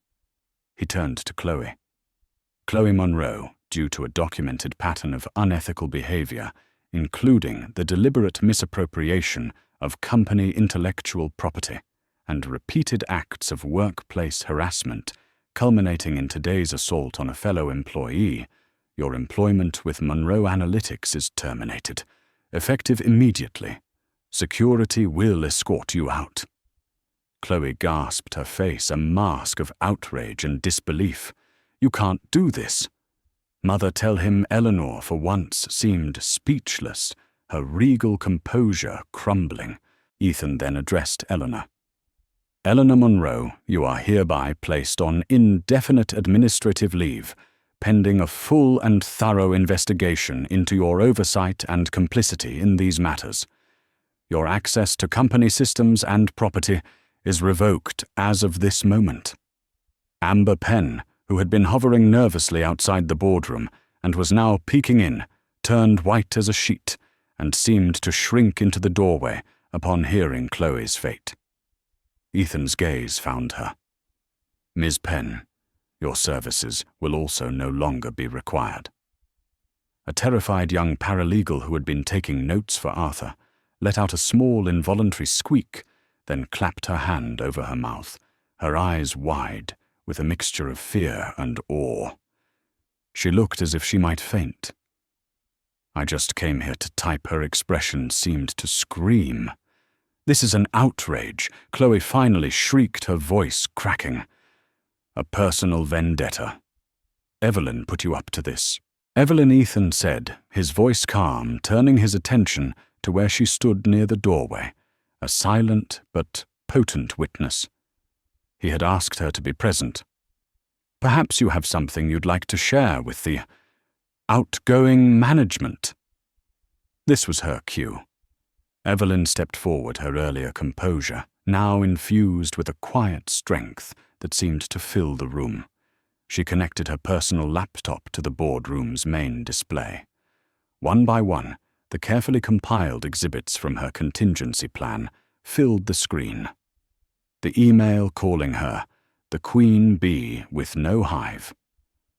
He turned to Chloe. "Chloe Monroe, due to a documented pattern of unethical behavior, including the deliberate misappropriation of company intellectual property and repeated acts of workplace harassment, culminating in today's assault on a fellow employee, your employment with Monroe Analytics is terminated, effective immediately. Security will escort you out." Chloe gasped, her face a mask of outrage and disbelief. "You can't do this." Mother, tell him. Eleanor for once seemed speechless, her regal composure crumbling. Ethan then addressed Eleanor. "Eleanor Monroe, you are hereby placed on indefinite administrative leave, pending a full and thorough investigation into your oversight and complicity in these matters. Your access to company systems and property is revoked as of this moment." Amber Penn, who had been hovering nervously outside the boardroom and was now peeking in, turned white as a sheet and seemed to shrink into the doorway upon hearing Chloe's fate. Ethan's gaze found her. "Ms. Penn, your services will also no longer be required." A terrified young paralegal who had been taking notes for Arthur let out a small involuntary squeak, then clapped her hand over her mouth, her eyes wide with a mixture of fear and awe. She looked as if she might faint. "I just came here to type." Her expression seemed to scream. "This is an outrage," Chloe finally shrieked, her voice cracking. "A personal vendetta. Evelyn put you up to this." "Evelyn," Ethan said, his voice calm, turning his attention to where she stood near the doorway, a silent but potent witness. He had asked her to be present. "Perhaps you have something you'd like to share with the outgoing management." This was her cue. Evelyn stepped forward, her earlier composure now infused with a quiet strength that seemed to fill the room. She connected her personal laptop to the boardroom's main display. One by one, the carefully compiled exhibits from her contingency plan filled the screen. The email calling her the Queen Bee with no hive.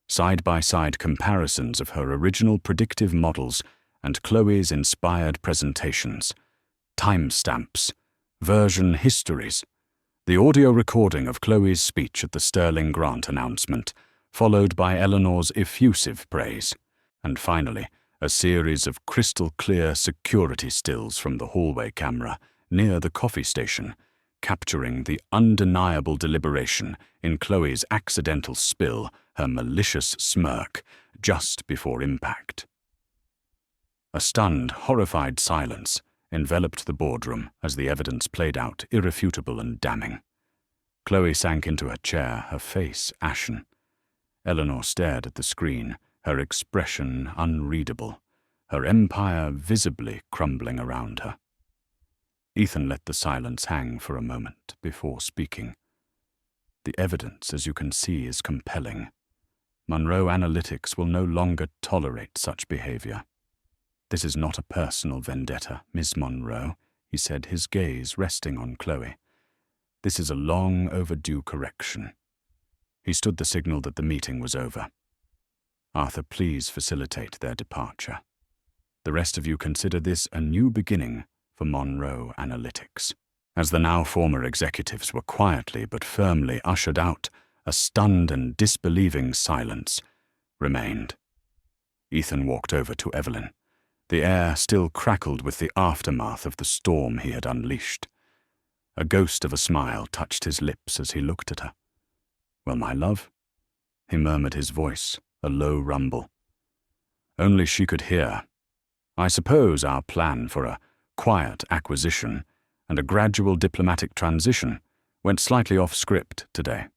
Side-by-side comparisons of her original predictive models and Chloe's inspired presentations. Timestamps. Version histories. The audio recording of Chloe's speech at the Sterling Grant announcement, followed by Eleanor's effusive praise. And finally, a series of crystal-clear security stills from the hallway camera near the coffee station, capturing the undeniable deliberation in Chloe's accidental spill, her malicious smirk, just before impact. A stunned, horrified silence enveloped the boardroom as the evidence played out, irrefutable and damning. Chloe sank into her chair, her face ashen. Eleanor stared at the screen, her expression unreadable, her empire visibly crumbling around her. Ethan let the silence hang for a moment before speaking. The evidence, as you can see, is compelling. Monroe Analytics will no longer tolerate such behavior. This is not a personal vendetta, Miss Monroe, he said, his gaze resting on Chloe. This is a long overdue correction. He stood the signal that the meeting was over. Arthur, please facilitate their departure. The rest of you consider this a new beginning for Monroe Analytics. As the now former executives were quietly but firmly ushered out, a stunned and disbelieving silence remained. Ethan walked over to Evelyn. The air still crackled with the aftermath of the storm he had unleashed. A ghost of a smile touched his lips as he looked at her. "Well, my love?" he murmured, his voice a low rumble. Only she could hear. "I suppose our plan for a quiet acquisition and a gradual diplomatic transition went slightly off script today.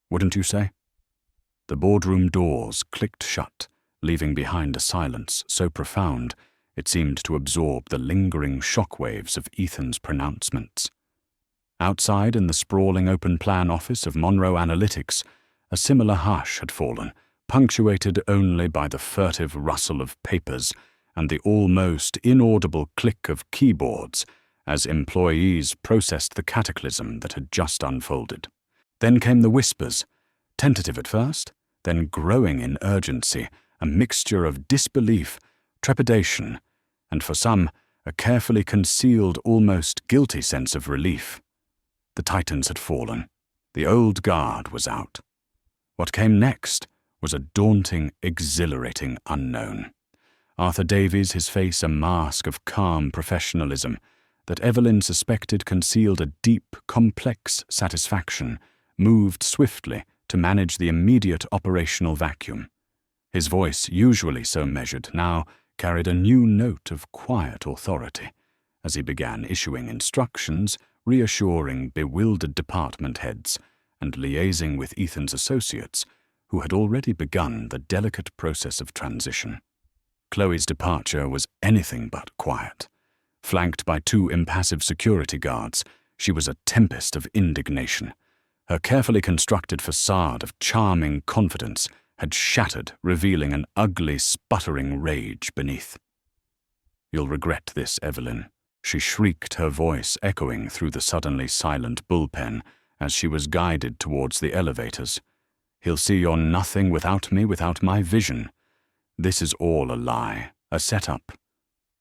Wouldn't you say?" The boardroom doors clicked shut, leaving behind a silence so profound it seemed to absorb the lingering shockwaves of Ethan's pronouncements. Outside, in the sprawling open-plan office of Monroe Analytics, a similar hush had fallen, punctuated only by the furtive rustle of papers and the almost inaudible click of keyboards as employees processed the cataclysm that had just unfolded. Then came the whispers, tentative at first, then growing in urgency, a mixture of disbelief, trepidation, and for some, a carefully concealed, almost guilty sense of relief. The Titans had fallen. The old guard was out. What came next was a daunting, exhilarating unknown. Arthur Davies, his face a mask of calm professionalism that Evelyn suspected concealed a deep, complex satisfaction, moved swiftly to manage the immediate operational vacuum. His voice, usually so measured, now carried a new note of quiet authority as he began issuing instructions, reassuring bewildered department heads, and liaising with Ethan's associates, who had already begun the delicate process of transition. Chloe's departure was anything but quiet. Flanked by two impassive security guards, she was a tempest of indignation. Her carefully constructed facade of charming confidence had shattered, revealing an ugly, sputtering rage beneath. "You'll regret this, Evelyn," she shrieked, her voice echoing through the suddenly silent bullpen as she was guided towards the elevators. "He'll see you're nothing without me, without my vision. This is all a lie, a setup."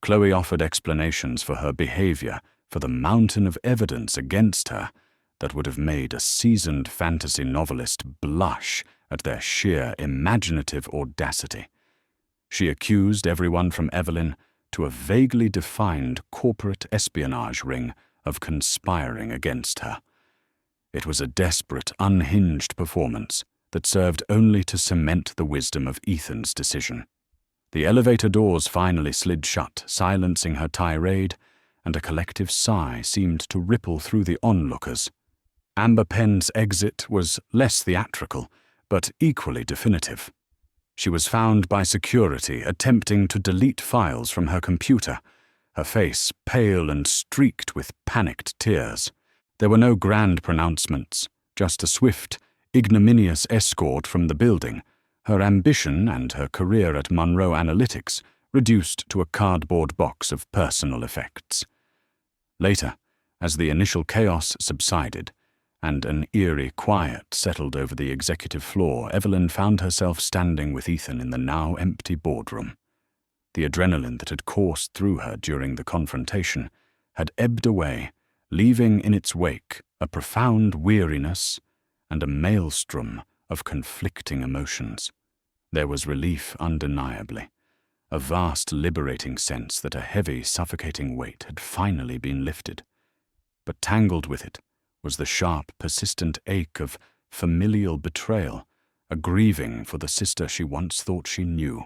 Chloe offered explanations for her behavior, for the mountain of evidence against her that would have made a seasoned fantasy novelist blush at their sheer imaginative audacity. She accused everyone from Evelyn to a vaguely defined corporate espionage ring of conspiring against her. It was a desperate, unhinged performance that served only to cement the wisdom of Ethan's decision. The elevator doors finally slid shut, silencing her tirade, and a collective sigh seemed to ripple through the onlookers. Amber Penn's exit was less theatrical, but equally definitive. She was found by security attempting to delete files from her computer, her face pale and streaked with panicked tears. There were no grand pronouncements, just a swift, ignominious escort from the building, her ambition and her career at Monroe Analytics reduced to a cardboard box of personal effects. Later, as the initial chaos subsided, and an eerie quiet settled over the executive floor, Evelyn found herself standing with Ethan in the now empty boardroom. The adrenaline that had coursed through her during the confrontation had ebbed away, leaving in its wake a profound weariness and a maelstrom of conflicting emotions. There was relief undeniably, a vast liberating sense that a heavy, suffocating weight had finally been lifted. But tangled with it was the sharp, persistent ache of familial betrayal, a grieving for the sister she once thought she knew,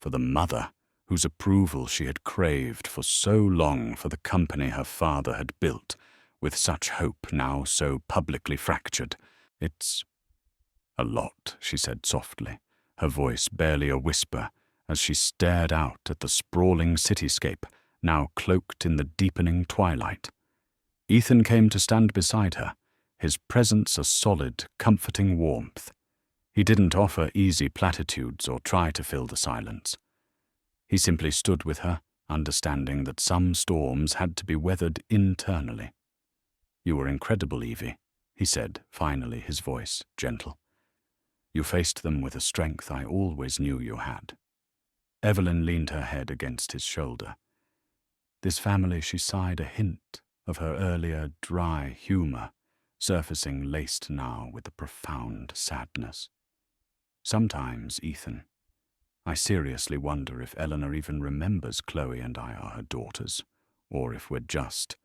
for the mother whose approval she had craved for so long, for the company her father had built with such hope now so publicly fractured. "It's a lot," she said softly, her voice barely a whisper, as she stared out at the sprawling cityscape, now cloaked in the deepening twilight. Ethan came to stand beside her, his presence a solid, comforting warmth. He didn't offer easy platitudes or try to fill the silence. He simply stood with her, understanding that some storms had to be weathered internally. "You were incredible, Evie," he said, finally, his voice gentle. "You faced them with a strength I always knew you had." Evelyn leaned her head against his shoulder. This family, she sighed, a hint of her earlier dry humor, surfacing laced now with a profound sadness. "Sometimes, Ethan, I seriously wonder if Eleanor even remembers Chloe and I are her daughters, or if we're just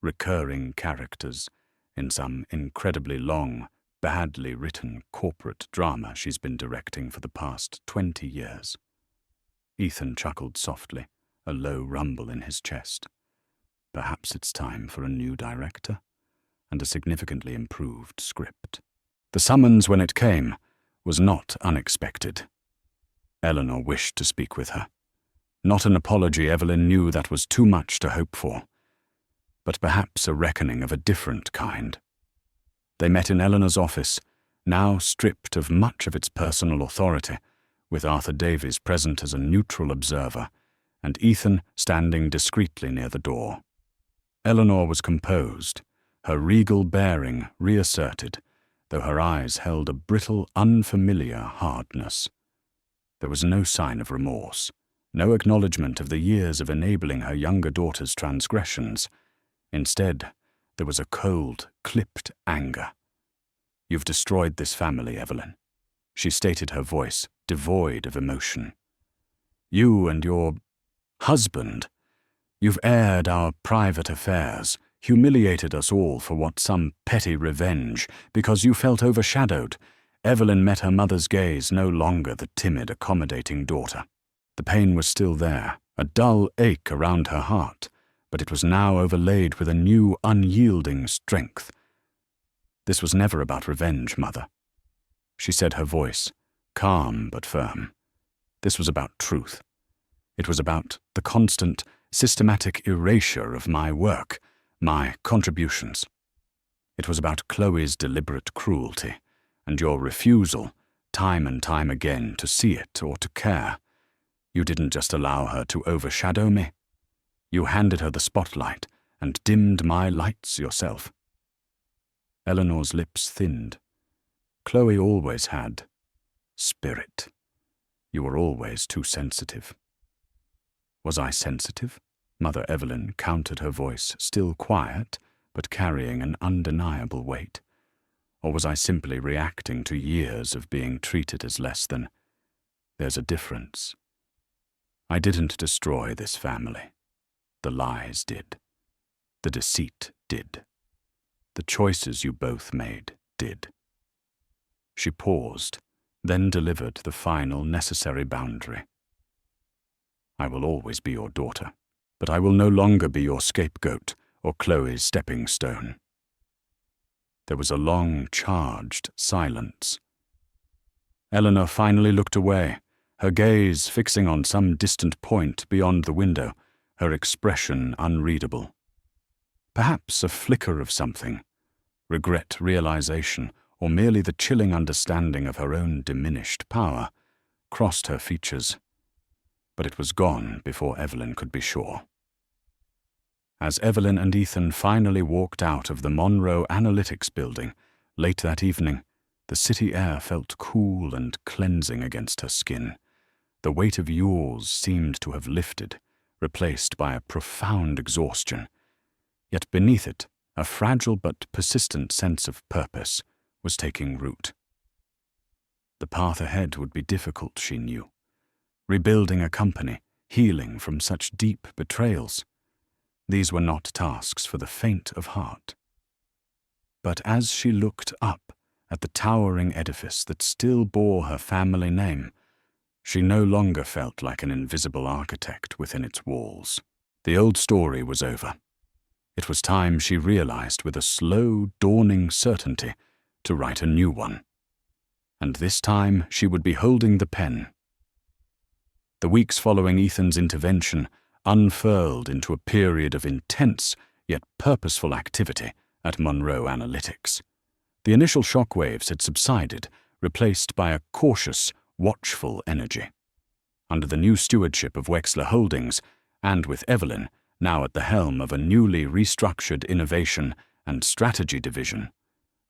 recurring characters in some incredibly long, badly written corporate drama she's been directing for the past 20 years. Ethan chuckled softly, a low rumble in his chest. Perhaps it's time for a new director and a significantly improved script. The summons, when it came, was not unexpected. Eleanor wished to speak with her. Not an apology, Evelyn knew that was too much to hope for, but perhaps a reckoning of a different kind. They met in Eleanor's office, now stripped of much of its personal authority, with Arthur Davies present as a neutral observer, and Ethan standing discreetly near the door. Eleanor was composed, her regal bearing reasserted, though her eyes held a brittle, unfamiliar hardness. There was no sign of remorse, no acknowledgement of the years of enabling her younger daughter's transgressions. Instead, there was a cold, clipped anger. "You've destroyed this family, Evelyn," she stated, her voice devoid of emotion. "You and your husband, you've aired our private affairs, humiliated us all for what some petty revenge, because you felt overshadowed." Evelyn met her mother's gaze, no longer the timid, accommodating daughter. The pain was still there, a dull ache around her heart, but it was now overlaid with a new, unyielding strength. "This was never about revenge, Mother," she said, her voice calm but firm. "This was about truth. It was about the constant, systematic erasure of my work, my contributions. It was about Chloe's deliberate cruelty, and your refusal, time and time again, to see it or to care. You didn't just allow her to overshadow me. You handed her the spotlight and dimmed my lights yourself." Eleanor's lips thinned. "Chloe always had spirit. You were always too sensitive." "Was I sensitive?" Mother Evelyn countered, her voice still quiet, but carrying an undeniable weight. "Or was I simply reacting to years of being treated as less than? There's a difference. I didn't destroy this family. The lies did. The deceit did. The choices you both made did." She paused, then delivered the final necessary boundary. "I will always be your daughter, but I will no longer be your scapegoat or Chloe's stepping stone." There was a long, charged silence. Eleanor finally looked away, her gaze fixing on some distant point beyond the window, her expression unreadable. Perhaps a flicker of something, regret, realization, or merely the chilling understanding of her own diminished power, crossed her features. But it was gone before Evelyn could be sure. As Evelyn and Ethan finally walked out of the Monroe Analytics building, late that evening, the city air felt cool and cleansing against her skin. The weight of years seemed to have lifted, replaced by a profound exhaustion. Yet beneath it, a fragile but persistent sense of purpose was taking root. The path ahead would be difficult, she knew. Rebuilding a company, healing from such deep betrayals. These were not tasks for the faint of heart. But as she looked up at the towering edifice that still bore her family name, she no longer felt like an invisible architect within its walls. The old story was over. It was time, she realized with a slow, dawning certainty, to write a new one. And this time she would be holding the pen. The weeks following Ethan's intervention unfurled into a period of intense yet purposeful activity at Monroe Analytics. The initial shockwaves had subsided, replaced by a cautious, watchful energy. Under the new stewardship of Wexler Holdings, and with Evelyn now at the helm of a newly restructured innovation and strategy division,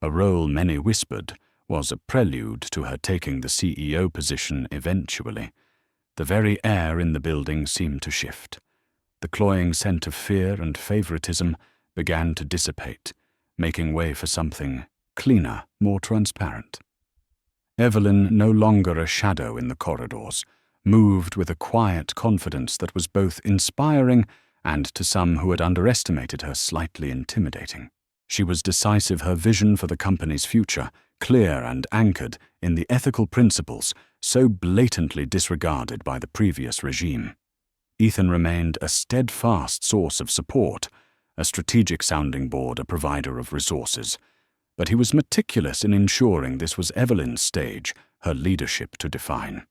a role many whispered was a prelude to her taking the CEO position eventually. The very air in the building seemed to shift. The cloying scent of fear and favoritism began to dissipate, making way for something cleaner, more transparent. Evelyn, no longer a shadow in the corridors, moved with a quiet confidence that was both inspiring and, to some who had underestimated her, slightly intimidating. She was decisive, her vision for the company's future, clear and anchored in the ethical principles so blatantly disregarded by the previous regime. Ethan remained a steadfast source of support, a strategic sounding board, a provider of resources, but he was meticulous in ensuring this was Evelyn's stage, her leadership to define.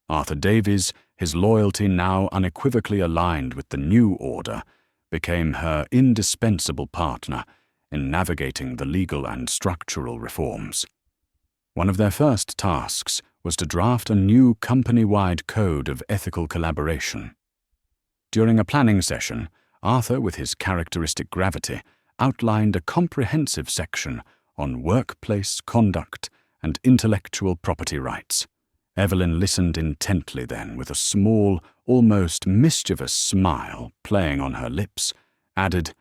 Arthur Davies, his loyalty now unequivocally aligned with the new order, became her indispensable partner in navigating the legal and structural reforms. One of their first tasks was to draft a new company-wide code of ethical collaboration. During a planning session, Arthur, with his characteristic gravity, outlined a comprehensive section on workplace conduct and intellectual property rights. Evelyn listened intently then, with a small, almost mischievous smile playing on her lips, added,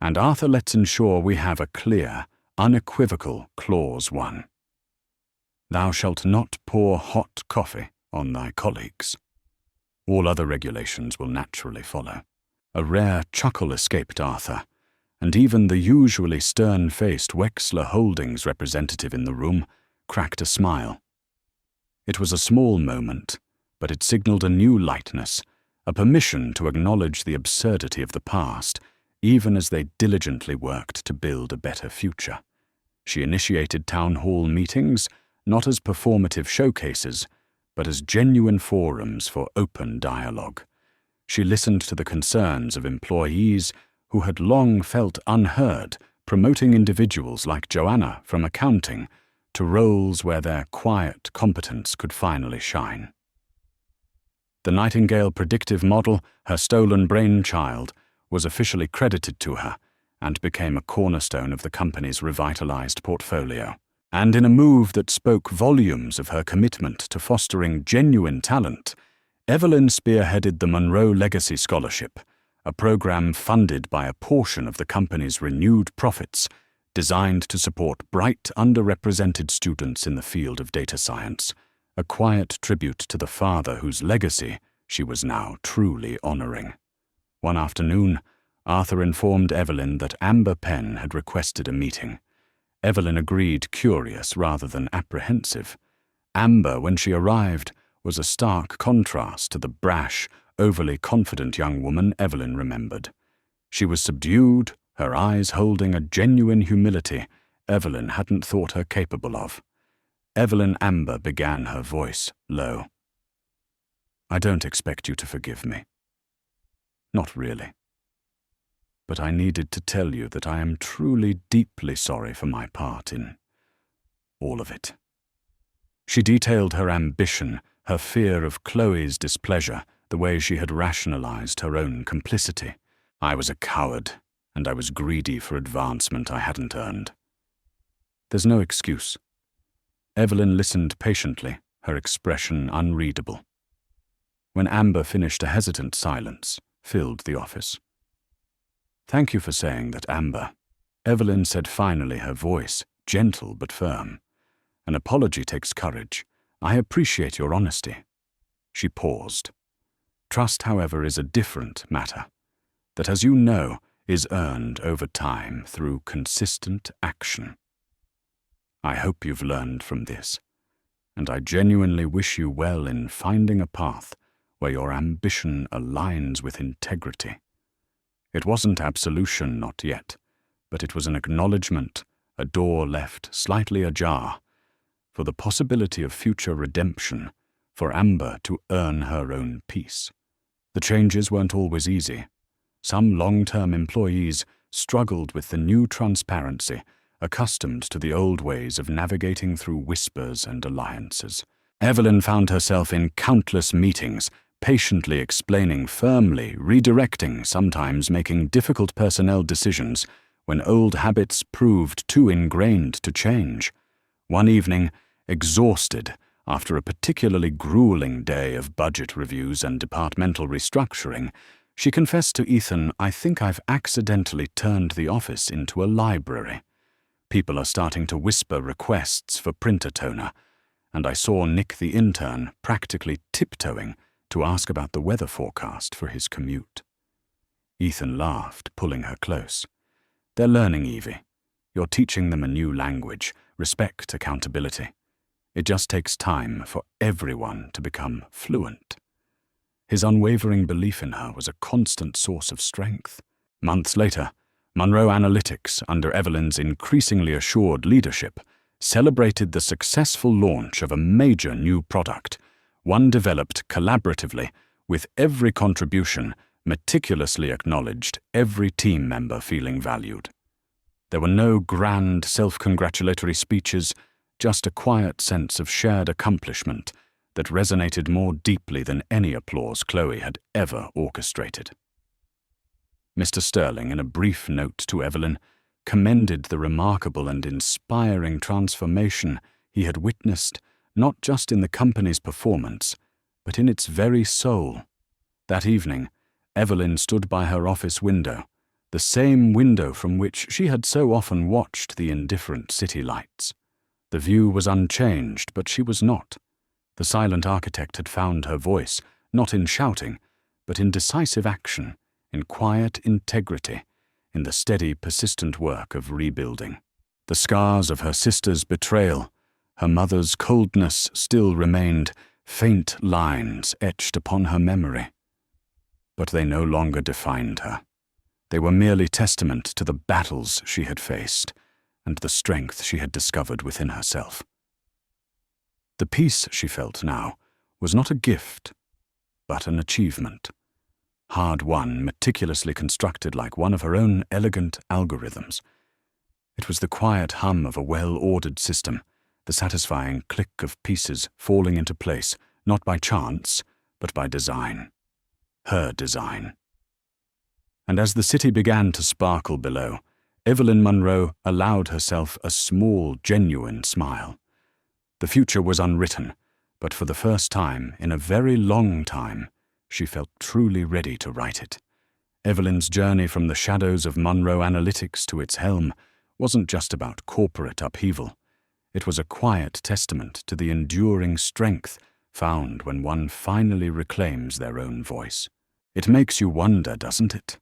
"And Arthur, let's ensure we have a clear, unequivocal Clause 1. Thou shalt not pour hot coffee on thy colleagues. All other regulations will naturally follow." A rare chuckle escaped Arthur, and even the usually stern-faced Wexler Holdings representative in the room cracked a smile. It was a small moment, but it signaled a new lightness, a permission to acknowledge the absurdity of the past, even as they diligently worked to build a better future. She initiated town hall meetings, not as performative showcases, but as genuine forums for open dialogue. She listened to the concerns of employees who had long felt unheard, promoting individuals like Joanna from accounting to roles where their quiet competence could finally shine. The Nightingale predictive model, her stolen brainchild, was officially credited to her and became a cornerstone of the company's revitalized portfolio. And in a move that spoke volumes of her commitment to fostering genuine talent, Evelyn spearheaded the Monroe Legacy Scholarship, a program funded by a portion of the company's renewed profits, designed to support bright, underrepresented students in the field of data science, a quiet tribute to the father whose legacy she was now truly honoring. One afternoon, Arthur informed Evelyn that Amber Penn had requested a meeting. Evelyn agreed, curious rather than apprehensive. Amber, when she arrived, was a stark contrast to the brash, overly confident young woman Evelyn remembered. She was subdued, her eyes holding a genuine humility Evelyn hadn't thought her capable of. Evelyn Amber began, her voice low. "I don't expect you to forgive me. Not really. But I needed to tell you that I am truly, deeply sorry for my part in all of it." She detailed her ambition, her fear of Chloe's displeasure, the way she had rationalized her own complicity. "I was a coward, and I was greedy for advancement I hadn't earned." There's no excuse. Evelyn listened patiently, her expression unreadable. When Amber finished, a hesitant silence filled the office. "Thank you for saying that, Amber," Evelyn said finally, her voice gentle but firm. "An apology takes courage. I appreciate your honesty." She paused. "Trust, however, is a different matter. That, as you know, is earned over time through consistent action. I hope you've learned from this, and I genuinely wish you well in finding a path where your ambition aligns with integrity. It wasn't absolution, not yet, but it was an acknowledgement, a door left slightly ajar, for the possibility of future redemption, for Amber to earn her own peace. The changes weren't always easy. Some long-term employees struggled with the new transparency, accustomed to the old ways of navigating through whispers and alliances. Evelyn found herself in countless meetings, patiently explaining, firmly redirecting, sometimes making difficult personnel decisions when old habits proved too ingrained to change. One evening, exhausted after a particularly grueling day of budget reviews and departmental restructuring, she confessed to Ethan, "I think I've accidentally turned the office into a library. People are starting to whisper requests for printer toner, and I saw Nick the intern practically tiptoeing to ask about the weather forecast for his commute." Ethan laughed, pulling her close. "They're learning, Evie. You're teaching them a new language, respect, accountability. It just takes time for everyone to become fluent." His unwavering belief in her was a constant source of strength. Months later, Monroe Analytics, under Evelyn's increasingly assured leadership, celebrated the successful launch of a major new product, one developed collaboratively, with every contribution meticulously acknowledged, every team member feeling valued. There were no grand self-congratulatory speeches, just a quiet sense of shared accomplishment that resonated more deeply than any applause Chloe had ever orchestrated. Mr. Sterling, in a brief note to Evelyn, commended the remarkable and inspiring transformation he had witnessed, not just in the company's performance, but in its very soul. That evening, Evelyn stood by her office window, the same window from which she had so often watched the indifferent city lights. The view was unchanged, but she was not. The silent architect had found her voice, not in shouting, but in decisive action, in quiet integrity, in the steady, persistent work of rebuilding. The scars of her sister's betrayal, her mother's coldness still remained, faint lines etched upon her memory. But they no longer defined her. They were merely testament to the battles she had faced and the strength she had discovered within herself. The peace she felt now was not a gift, but an achievement. Hard-won, meticulously constructed like one of her own elegant algorithms. It was the quiet hum of a well-ordered system, the satisfying click of pieces falling into place, not by chance, but by design. Her design. And as the city began to sparkle below, Evelyn Monroe allowed herself a small, genuine smile. The future was unwritten, but for the first time in a very long time, she felt truly ready to write it. Evelyn's journey from the shadows of Monroe Analytics to its helm wasn't just about corporate upheaval. It was a quiet testament to the enduring strength found when one finally reclaims their own voice. It makes you wonder, doesn't it?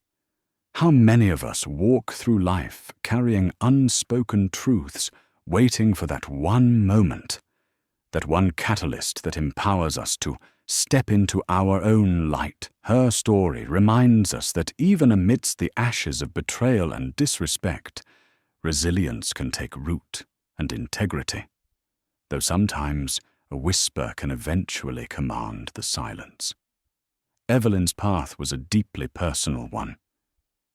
How many of us walk through life carrying unspoken truths, waiting for that one moment, that one catalyst that empowers us to step into our own light. Her story reminds us that even amidst the ashes of betrayal and disrespect, resilience can take root and integrity, though sometimes a whisper can eventually command the silence. Evelyn's path was a deeply personal one,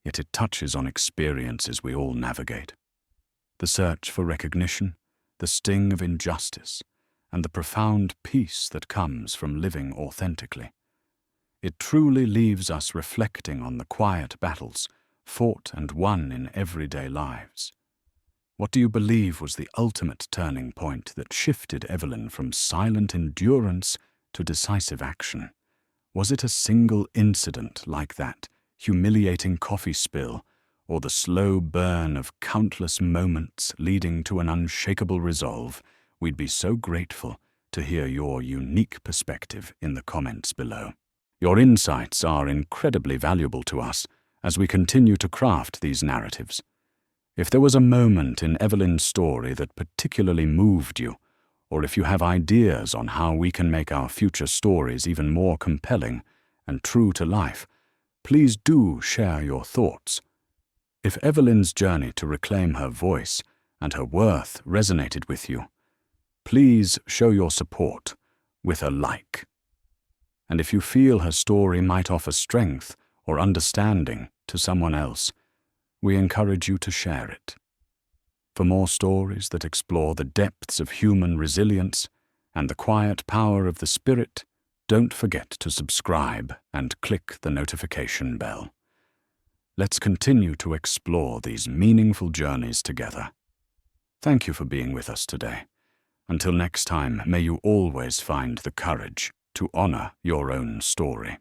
yet it touches on experiences we all navigate. The search for recognition, the sting of injustice, and the profound peace that comes from living authentically. It truly leaves us reflecting on the quiet battles fought and won in everyday lives. What do you believe was the ultimate turning point that shifted Evelyn from silent endurance to decisive action? Was it a single incident like that humiliating coffee spill, or the slow burn of countless moments leading to an unshakable resolve? We'd be so grateful to hear your unique perspective in the comments below. Your insights are incredibly valuable to us, as we continue to craft these narratives. If there was a moment in Evelyn's story that particularly moved you, or if you have ideas on how we can make our future stories even more compelling and true to life, please do share your thoughts. If Evelyn's journey to reclaim her voice and her worth resonated with you, please show your support with a like. And if you feel her story might offer strength or understanding to someone else, we encourage you to share it. For more stories that explore the depths of human resilience and the quiet power of the spirit, don't forget to subscribe and click the notification bell. Let's continue to explore these meaningful journeys together. Thank you for being with us today. Until next time, may you always find the courage to honor your own story.